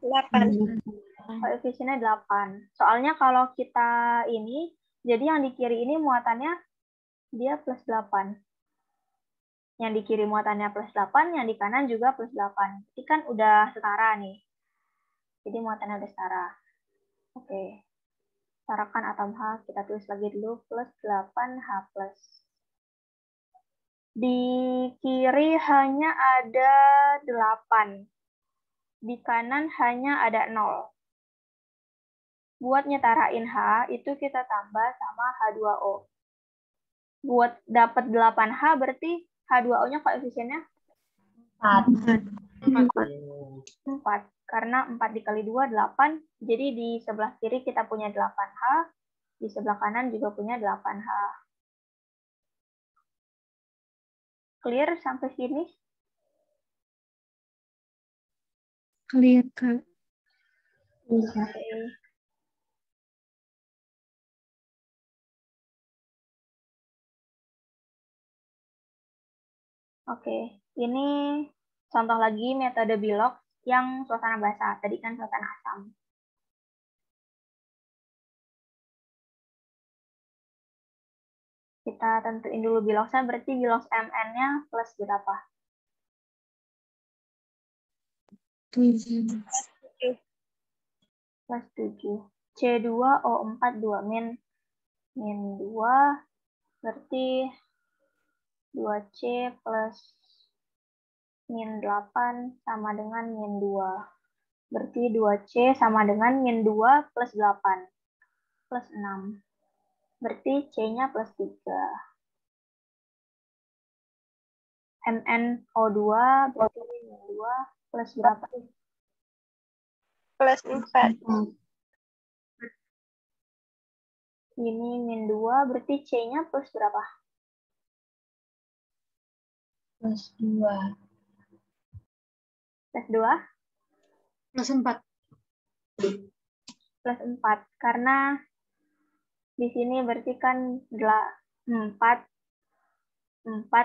8. Koefisiennya 8. Soalnya kalau kita ini, jadi yang di kiri ini muatannya dia plus 8. Yang di kiri muatannya plus 8, yang di kanan juga plus 8. Jadi kan udah setara nih. Jadi muatannya udah setara. Oke. Setarakan atom H, kita tulis lagi dulu, plus 8H+. Di kiri hanya ada 8. Di kanan hanya ada 0. Buat nyetarain H, itu kita tambah sama H2O. Buat dapat 8H, berarti H2O-nya koefisiennya 4. 4. Karena 4 dikali 2, 8. Jadi di sebelah kiri kita punya 8H, di sebelah kanan juga punya 8H. Clear sampai sini? Clear, Kak. Bisa. Oke, ini contoh lagi metode Bilox yang suasana basa. Tadi kan suasana asam. Kita tentuin dulu Biloxnya, berarti Bilox Mn-nya plus berapa? 7. Plus 7. C2O4 2 min 2, berarti 2C plus min 8 sama dengan min 2. Berarti 2C sama dengan min 2 plus 8. Plus 6. Berarti C-nya plus 3. MnO2 berarti min 2 plus berapa? Plus 4. Ini min 2, berarti C-nya plus berapa? Plus 2. Plus 2? Plus 4. Plus 4. Karena di sini berarti kan 4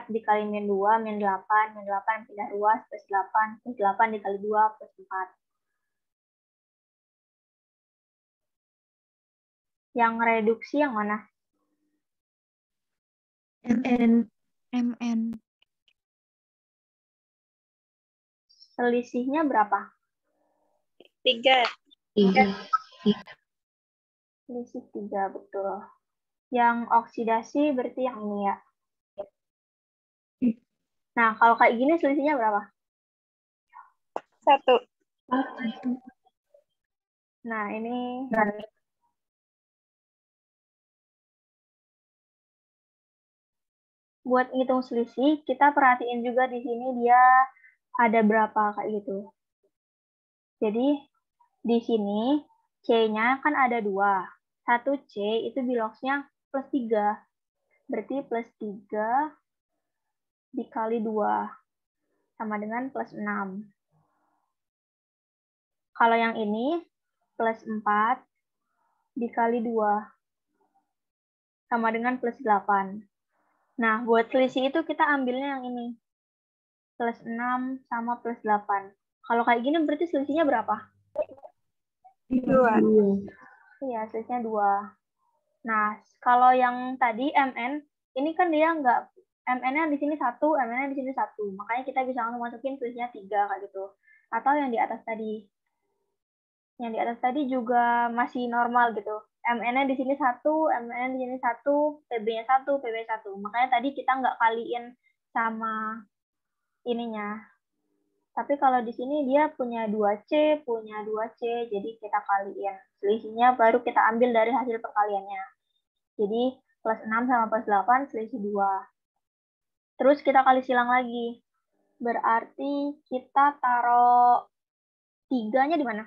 dikali min 2, min 8 pindah ruas, plus 8 dikali 2, plus 4. Yang reduksi yang mana? MN. Selisihnya berapa? 3. Selisih 3, betul. Yang oksidasi berarti yang ini ya. Nah, kalau kayak gini selisihnya berapa? 1. Nah, ini buat ngitung selisih, kita perhatiin juga di sini dia ada berapa kayak gitu. Jadi, di sini C-nya kan ada 2. 1 C itu biloxnya plus 3. Berarti plus 3 dikali 2 sama dengan plus 6. Kalau yang ini plus 4 dikali 2 sama dengan plus 8. Nah, buat selisih itu kita ambilnya yang ini. Plus 6 sama plus 8. Kalau kayak gini berarti selisihnya berapa? 2. Iya, selisihnya 2. Nah, kalau yang tadi MN, ini kan dia nggak, MN-nya di sini 1, MN-nya di sini 1. Makanya kita bisa langsung masukin selisihnya 3 kayak gitu. Atau yang di atas tadi. Yang di atas tadi juga masih normal gitu. MN-nya di sini 1, MN-nya di sini 1, PB-nya 1, PB 1. Makanya tadi kita nggak kaliin sama ininya. Tapi kalau di sini dia punya 2C, punya 2C, jadi kita kaliin. Selisihnya baru kita ambil dari hasil perkaliannya. Jadi plus 6 sama plus 8 selisih 2. Terus kita kali silang lagi. Berarti kita taruh 3-nya di mana?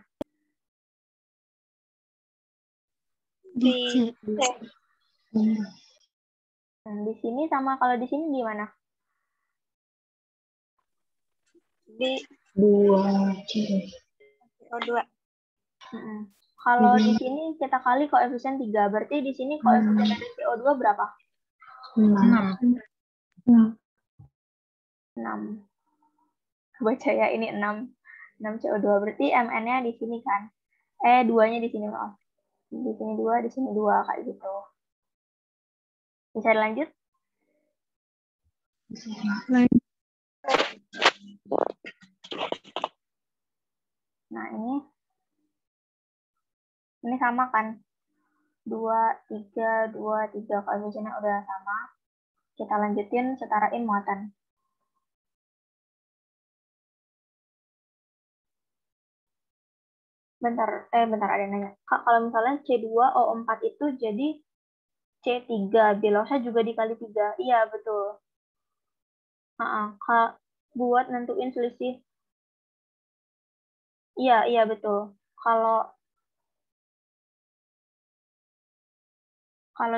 Di C. Nah, di sini sama kalau di sini gimana? Di 2C. CO2. Kalau di sini kita kali koefisien 3. Berarti di sini koefisien dari CO2 berapa? 6. 6. Baca ya, ini 6. 6 CO2. Berarti MN-nya di sini kan? 2-nya di sini, maaf. Di sini 2, di sini 2, kayak gitu. Bisa dilanjut? Nah, ini sama kan? 2, 3, 2, 3. Koefisiennya udah sama. Kita lanjutin setarain muatan. Bentar ada yang nanya. Kak, kalau misalnya C2O4 itu jadi C3, biloxnya juga dikali 3. Iya, betul. Kak, buat nentuin selisih. Iya, betul. Kalau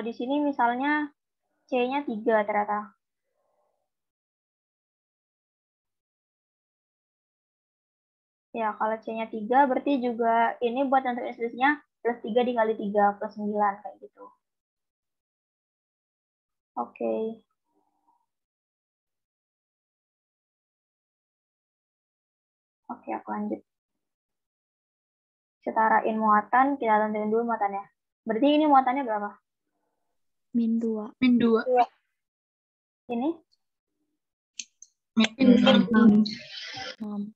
di sini misalnya C-nya 3 ternyata. Ya, kalau C-nya 3 berarti juga ini buat nentuin selisihnya plus 3 dikali 3 plus 9 kayak gitu. Oke. Oke, aku lanjut. Setarain muatan, kita tentuin dulu muatannya. Berarti ini muatannya berapa? Min 2. Min 2. Ini? Min 6.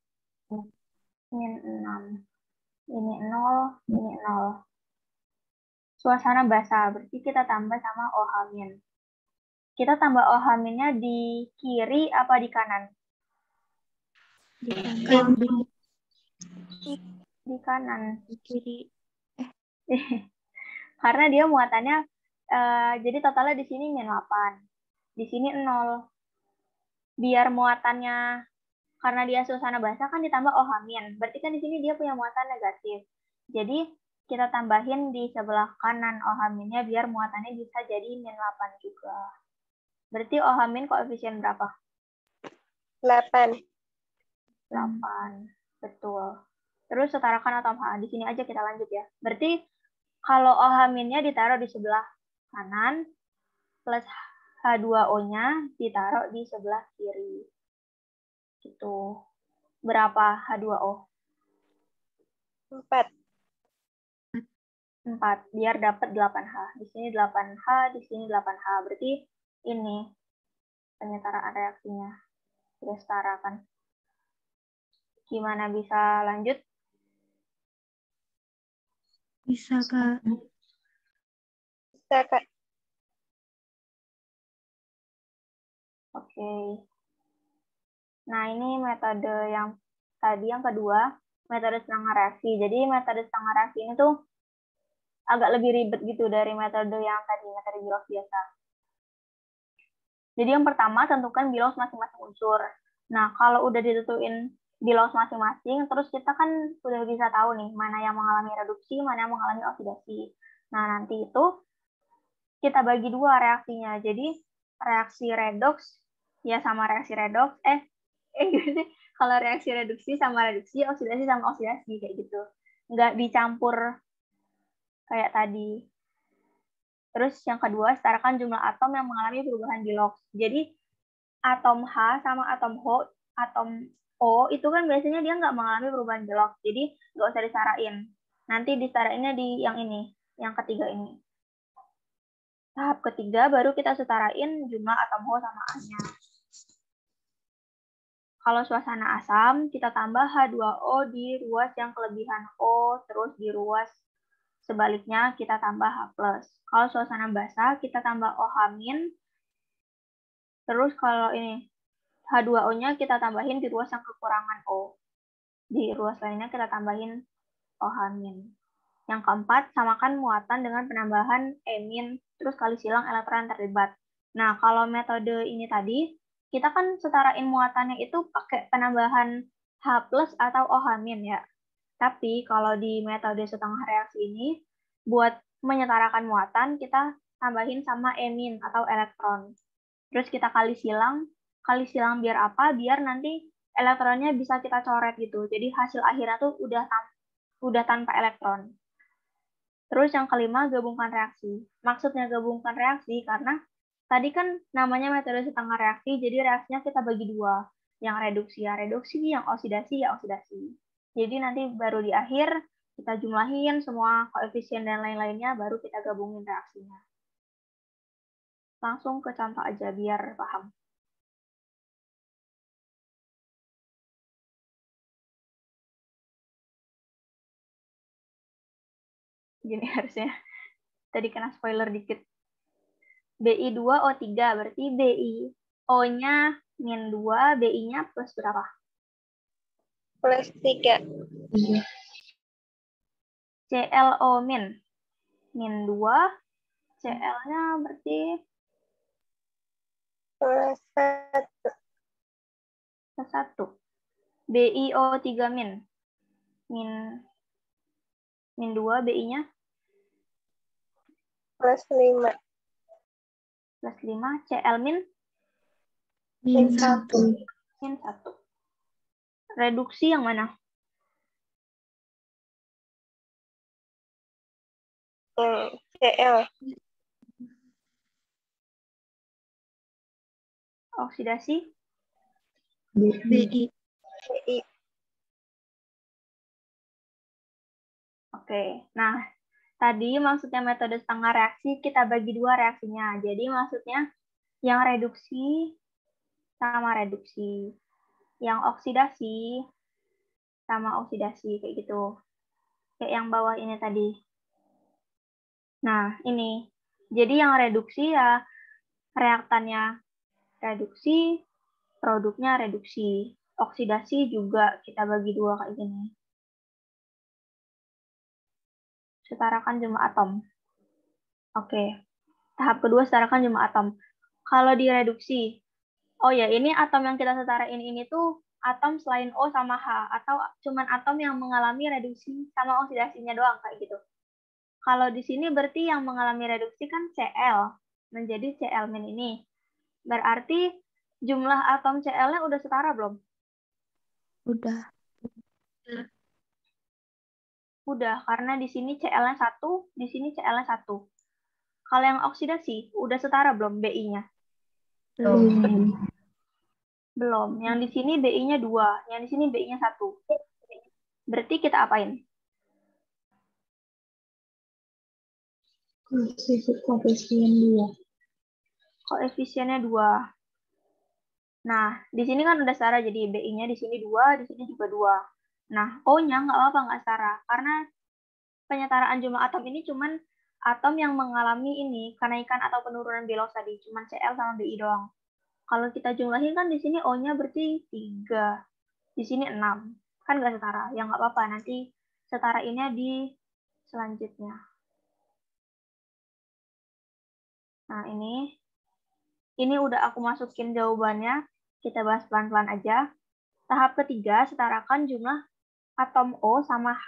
Min 6. Ini 0, ini 0. Suasana basah, berarti kita tambah sama OH-. Kita tambah OH-nya di kiri apa di kanan? Di kanan. Di kanan. Di kiri. Karena dia muatannya, jadi totalnya di sini min 8. Di sini 0. Biar muatannya, karena dia suasana basah kan ditambah OH-. Berarti kan di sini dia punya muatan negatif. Jadi kita tambahin di sebelah kanan OH-nya biar muatannya bisa jadi min 8 juga. Berarti OH- koefisien berapa? 8. 8. Betul. Terus setarakan atom H. Di sini aja kita lanjut ya. Berarti kalau OH-nya ditaruh di sebelah kanan, plus H2O-nya ditaruh di sebelah kiri. Gitu. Berapa H2O? 4. 4. Biar dapat 8H. Di sini 8H, di sini 8H. Berarti ini penyetaraan reaksinya. Sudah setarakan. Gimana, bisa lanjut? Bisa, Kak. Bisa, Kak. Oke. Nah, ini metode yang tadi yang kedua, metode setengah reaksi. Jadi metode setengah reaksi ini tuh agak lebih ribet gitu dari metode yang tadi, metode Bilox biasa. Jadi yang pertama, tentukan Bilox masing-masing unsur. Nah, kalau udah ditentuin Bilox masing-masing, terus kita kan udah bisa tahu nih, mana yang mengalami reduksi, mana yang mengalami oksidasi. Nah, nanti itu kita bagi dua reaksinya. Jadi, reaksi redoks, ya sama reaksi redoks, kalau reaksi reduksi sama reduksi, oksidasi sama oksidasi, kayak gitu. Nggak dicampur kayak tadi. Terus yang kedua, setarakan jumlah atom yang mengalami perubahan Bilox. Jadi, atom H sama atom O itu kan biasanya dia nggak mengalami perubahan Bilox. Jadi, nggak usah disarain. Nanti disarainnya di yang ini, yang ketiga ini. Tahap ketiga, baru kita setarain jumlah atom H sama A-nya. Kalau suasana asam, kita tambah H2O di ruas yang kelebihan O, terus di ruas sebaliknya kita tambah H+. Kalau suasana basah, kita tambah OH-. Terus kalau ini, H2O-nya kita tambahin di ruas yang kekurangan O. Di ruas lainnya kita tambahin OH-. Yang keempat, samakan muatan dengan penambahan E-, terus kali silang elektron terlibat. Nah, kalau metode ini tadi, kita kan setarain muatannya itu pakai penambahan H+ atau OH- ya. Tapi kalau di metode setengah reaksi ini, buat menyetarakan muatan, kita tambahin sama E- atau elektron. Terus kita kali silang biar apa? Biar nanti elektronnya bisa kita coret gitu. Jadi hasil akhirnya tuh udah tanpa elektron. Terus yang kelima, gabungkan reaksi. Maksudnya gabungkan reaksi karena tadi kan namanya metode setengah reaksi, jadi reaksinya kita bagi dua. Yang reduksi ya reduksi, yang oksidasi ya oksidasi. Jadi nanti baru di akhir kita jumlahin semua koefisien dan lain-lainnya, baru kita gabungin reaksinya. Langsung ke contoh aja biar paham. Gini harusnya. Tadi kena spoiler dikit. Bi2O3, berarti BiO-nya -2, Bi-nya plus berapa? Plus 3. Iya. ClO-, -2, Cl-nya berarti Plus 1. plus 1. BiO3-, -2, Bi-nya Plus 5. plus 5, Cl-, Min 1. -1. Reduksi yang mana? Cl. Oksidasi? BI. Bi. Oke, nah tadi maksudnya metode setengah reaksi, kita bagi dua reaksinya. Jadi maksudnya yang reduksi sama reduksi. Yang oksidasi sama oksidasi, kayak gitu. Kayak yang bawah ini tadi. Nah, ini. Jadi yang reduksi ya reaktannya reduksi, produknya reduksi. Oksidasi juga kita bagi dua kayak gini. Setarakan jumlah atom. Oke. Tahap kedua, setarakan jumlah atom. Kalau direduksi, oh ya, ini atom yang kita setarain ini tuh atom selain O sama H, atau cuman atom yang mengalami reduksi sama oksidasinya doang, kayak gitu. Kalau di sini berarti yang mengalami reduksi kan Cl, menjadi Cl- ini. Berarti jumlah atom Cl-nya udah setara belum? Udah. Udah, karena di sini Cl-nya 1, di sini Cl-nya 1. Kalau yang oksidasi, udah setara belum Bi-nya? Belum. Belum. Yang di sini Bi-nya 2, yang di sini Bi-nya 1. Berarti kita apain? Koefisiennya 2. Nah, di sini kan udah setara, jadi Bi-nya di sini 2, di sini juga 2. Nah, O-nya nggak apa-apa, nggak setara. Karena penyetaraan jumlah atom ini cuman atom yang mengalami ini, kenaikan atau penurunan Bilox tadi. Cuman Cl sama Bi doang. Kalau kita jumlahin kan di sini O-nya berarti 3. Di sini 6. Kan nggak setara. Ya nggak apa-apa, nanti setarainnya di selanjutnya. Nah, ini udah aku masukin jawabannya. Kita bahas pelan-pelan aja. Tahap ketiga, setarakan jumlah atom O sama H.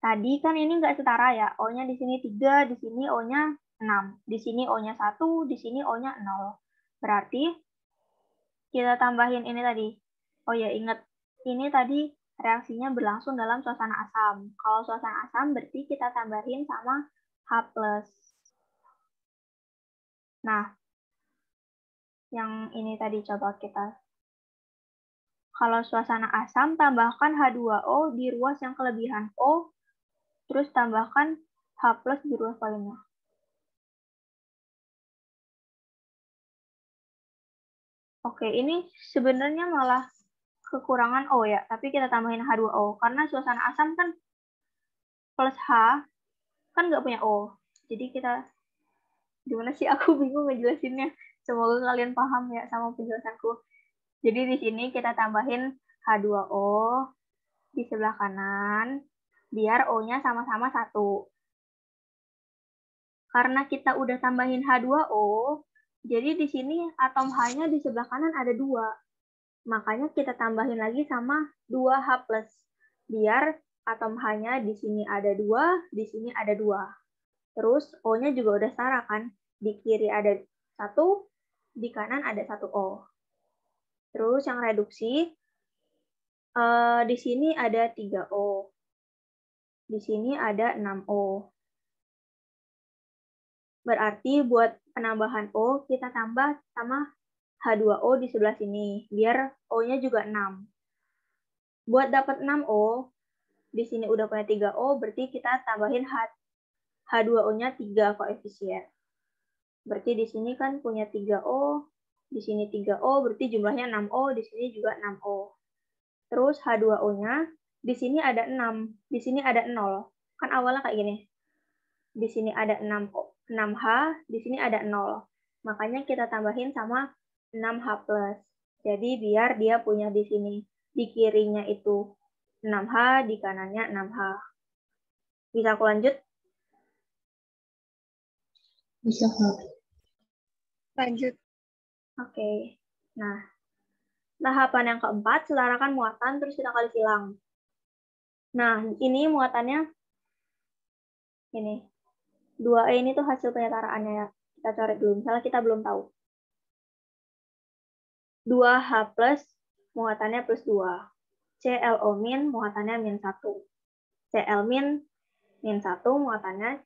Tadi kan ini nggak setara ya. O-nya di sini 3, di sini O-nya 6. Di sini O-nya 1, di sini O-nya 0. Berarti kita tambahin ini tadi. Oh ya, ingat. Ini tadi reaksinya berlangsung dalam suasana asam. Kalau suasana asam berarti kita tambahin sama H+. Nah, yang ini tadi coba kita. Kalau suasana asam, tambahkan H2O di ruas yang kelebihan O, terus tambahkan H+ di ruas lainnya. Oke, ini sebenarnya malah kekurangan O ya, tapi kita tambahin H2O. Karena suasana asam kan plus H, kan nggak punya O. Jadi kita, gimana sih, aku bingung ngejelasinnya. Semoga kalian paham ya sama penjelasanku. Jadi di sini kita tambahin H2O di sebelah kanan, biar O-nya sama-sama 1. Karena kita udah tambahin H2O, jadi di sini atom H-nya di sebelah kanan ada 2. Makanya kita tambahin lagi sama 2H+. Biar atom H-nya di sini ada 2, di sini ada 2. Terus O-nya juga udah setara kan? Di kiri ada 1, di kanan ada 1 O. Terus yang reduksi, di sini ada 3 O. Di sini ada 6 O. Berarti buat penambahan O, kita tambah sama H2O di sebelah sini, biar O-nya juga 6. Buat dapat 6O, di sini udah punya 3O, berarti kita tambahin H2O-nya 3 koefisien. Berarti di sini kan punya 3O, di sini 3O, berarti jumlahnya 6O, di sini juga 6O. Terus H2O-nya, di sini ada 6, di sini ada 0. Kan awalnya kayak gini. Di sini ada 6H, di sini ada 0. Makanya kita tambahin sama 6H+. Jadi biar dia punya di sini. Di kirinya itu 6H, di kanannya 6H. Bisa aku lanjut? Bisa, Kak. Lanjut. Oke. Nah, tahapan yang keempat, setarakan muatan, terus kita kali silang. Nah, ini muatannya, ini. 2E ini tuh hasil penyetaraannya ya. Kita coret dulu, misalnya kita belum tahu. 2H+, muatannya plus 2. ClO- muatannya -1. Cl- -1, muatannya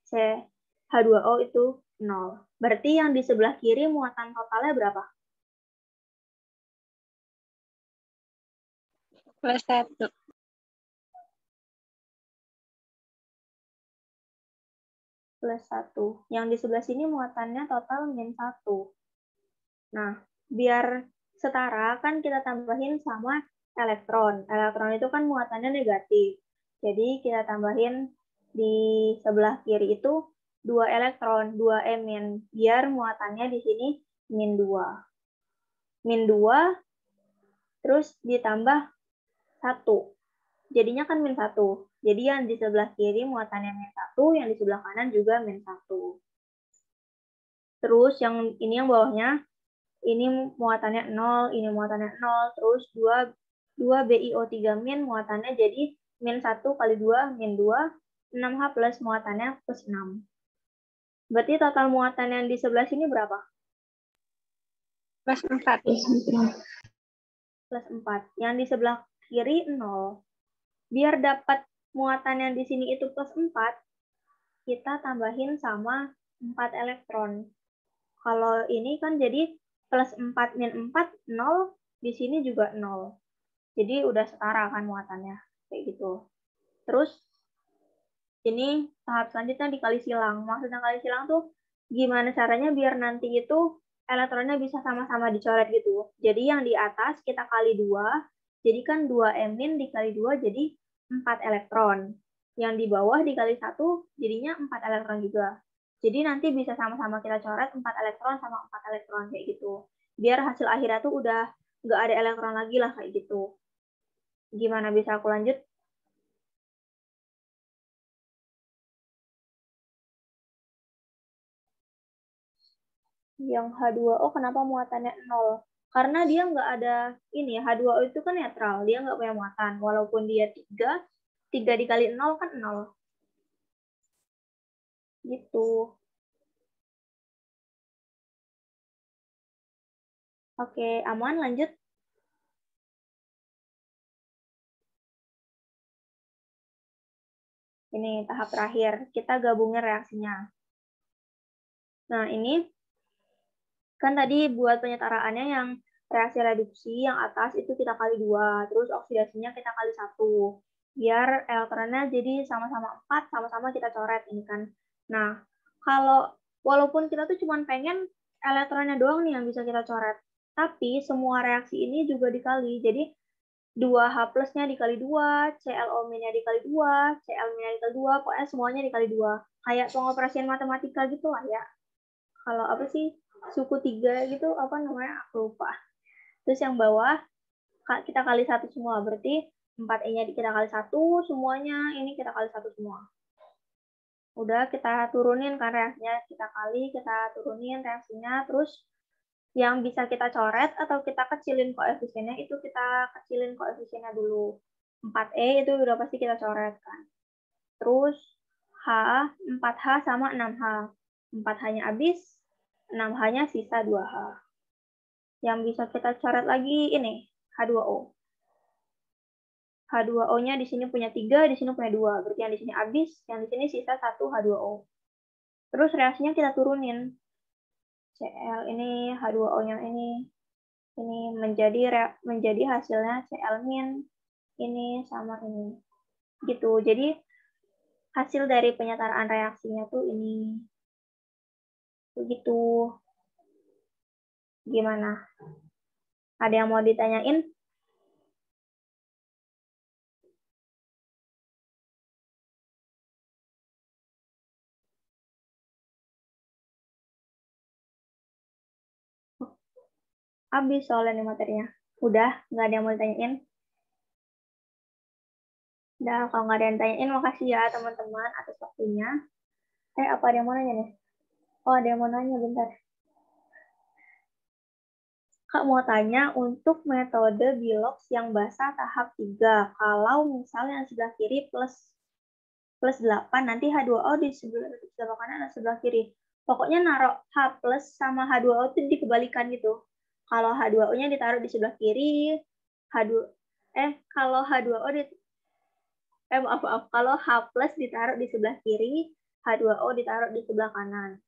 H2O itu 0. Berarti yang di sebelah kiri muatan totalnya berapa? Plus 1. Plus 1. Yang di sebelah sini muatannya total -1. Nah, biar setara kan kita tambahin sama elektron. Elektron itu kan muatannya negatif. Jadi kita tambahin di sebelah kiri itu 2 elektron, 2E-, biar muatannya di sini -2. -2 terus ditambah 1. Jadinya kan -1. Jadi yang di sebelah kiri muatannya -1, yang di sebelah kanan juga -1. Terus yang ini yang bawahnya, ini muatannya 0, ini muatannya 0, terus 2 BiO3- muatannya jadi -1 kali 2, -2, 6H+ muatannya plus 6. Berarti total muatan yang di sebelah sini berapa? Plus 4. Plus 4. Yang di sebelah kiri 0. Biar dapat muatan yang di sini itu plus 4, kita tambahin sama 4 elektron. Kalau ini kan jadi plus 4 min 4, 0, di sini juga 0. Jadi udah setara kan muatannya, kayak gitu. Terus, ini tahap selanjutnya dikali silang. Maksudnya kali silang tuh gimana caranya biar nanti itu elektronnya bisa sama-sama dicoret gitu. Jadi yang di atas kita kali 2, jadi kan 2E- dikali 2 jadi 4 elektron. Yang di bawah dikali 1 jadinya 4 elektron juga. Jadi nanti bisa sama-sama kita coret 4 elektron sama 4 elektron kayak gitu. Biar hasil akhirnya tuh udah nggak ada elektron lagi lah kayak gitu. Gimana, bisa aku lanjut? Yang H2O kenapa muatannya 0? Karena dia nggak ada ini, H2O itu kan netral, dia nggak punya muatan. Walaupun dia 3, 3 dikali 0 kan 0. Gitu. Oke, aman, lanjut. Ini tahap terakhir, kita gabungin reaksinya. Nah, ini kan tadi buat penyetaraannya yang reaksi reduksi yang atas itu kita kali 2, terus oksidasinya kita kali 1. Biar elektronnya jadi sama-sama 4, sama-sama kita coret ini kan. Nah, kalau walaupun kita tuh cuma pengen elektronnya doang nih yang bisa kita coret, tapi semua reaksi ini juga dikali. Jadi 2H plusnya dikali 2, ClO-nya dikali 2, Cl-nya dikali 2, pokoknya semuanya dikali 2. Kayak pengoperasian matematika gitu lah ya. Kalau apa sih, suku 3 gitu, apa namanya, aku lupa. Terus yang bawah, kita kali 1 semua, berarti 4E-nya kita kali 1, semuanya ini kita kali 1 semua. Udah, kita turunin kan reaksinya, kita turunin reaksinya, terus yang bisa kita coret atau kita kecilin koefisiennya, itu kita kecilin koefisiennya dulu. 4E itu udah pasti kita coret kan. Terus 4H sama 6H. 4H-nya habis, 6H-nya sisa 2H. Yang bisa kita coret lagi ini, H2O. H2O-nya di sini punya 3, di sini punya 2. Berarti yang di sini habis, yang di sini sisa 1 H2O. Terus reaksinya kita turunin. Cl ini, H2O-nya ini menjadi hasilnya Cl- ini sama ini. Gitu. Jadi hasil dari penyetaraan reaksinya tuh ini. Begitu. Gimana? Ada yang mau ditanyain? Habis soalnya nih materinya. Udah, nggak ada yang mau ditanyain? Udah, kalau nggak ada yang tanyain, makasih ya teman-teman atas waktunya. Apa ada yang mau nanya nih? Oh, ada yang mau nanya, bentar. Kak mau tanya untuk metode Bilox yang basah tahap 3. Kalau misalnya yang sebelah kiri plus 8, nanti H2O di sebelah kanan atau sebelah kiri. Pokoknya naruh H plus sama H2O itu dikebalikan gitu. Kalau H2O-nya ditaruh di sebelah kiri, kalau H2O kalau H plus ditaruh di sebelah kiri, H2O ditaruh di sebelah kanan.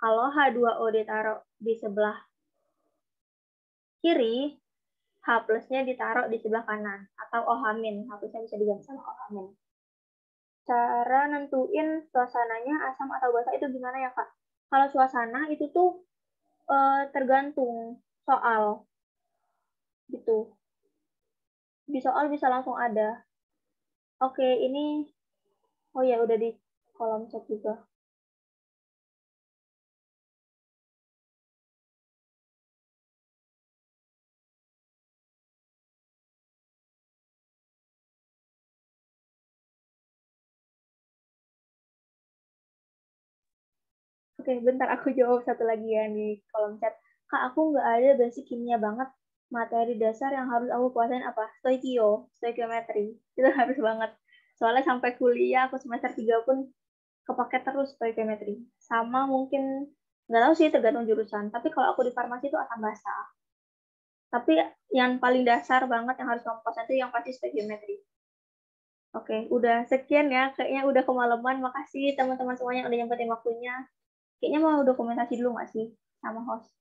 Kalau H2O ditaruh di sebelah kiri, H plusnya ditaruh di sebelah kanan atau OH-. H plusnya bisa diganti sama OH-. Cara nentuin suasananya asam atau basa itu gimana ya, Kak? Kalau suasana itu tuh tergantung soal. Gitu. Di soal bisa langsung ada. Oke, ini oh ya udah di kolom chat juga. Oke, bentar aku jawab satu lagi ya di kolom chat. Kak, aku nggak ada basic kimia banget. Materi dasar yang harus aku kuasain apa? Stoikiometri. Itu harus banget. Soalnya sampai kuliah, aku semester 3 pun kepake terus stoikiometri. Sama mungkin, nggak tahu sih tergantung jurusan. Tapi kalau aku di farmasi itu asam basa. Tapi yang paling dasar banget yang harus kamu kuasain itu yang pasti stoikiometri. Oke, udah sekian ya. Kayaknya udah kemalaman. Makasih teman-teman semuanya yang udah nyempetin waktunya. Kayaknya mau dokumentasi dulu nggak sih sama host?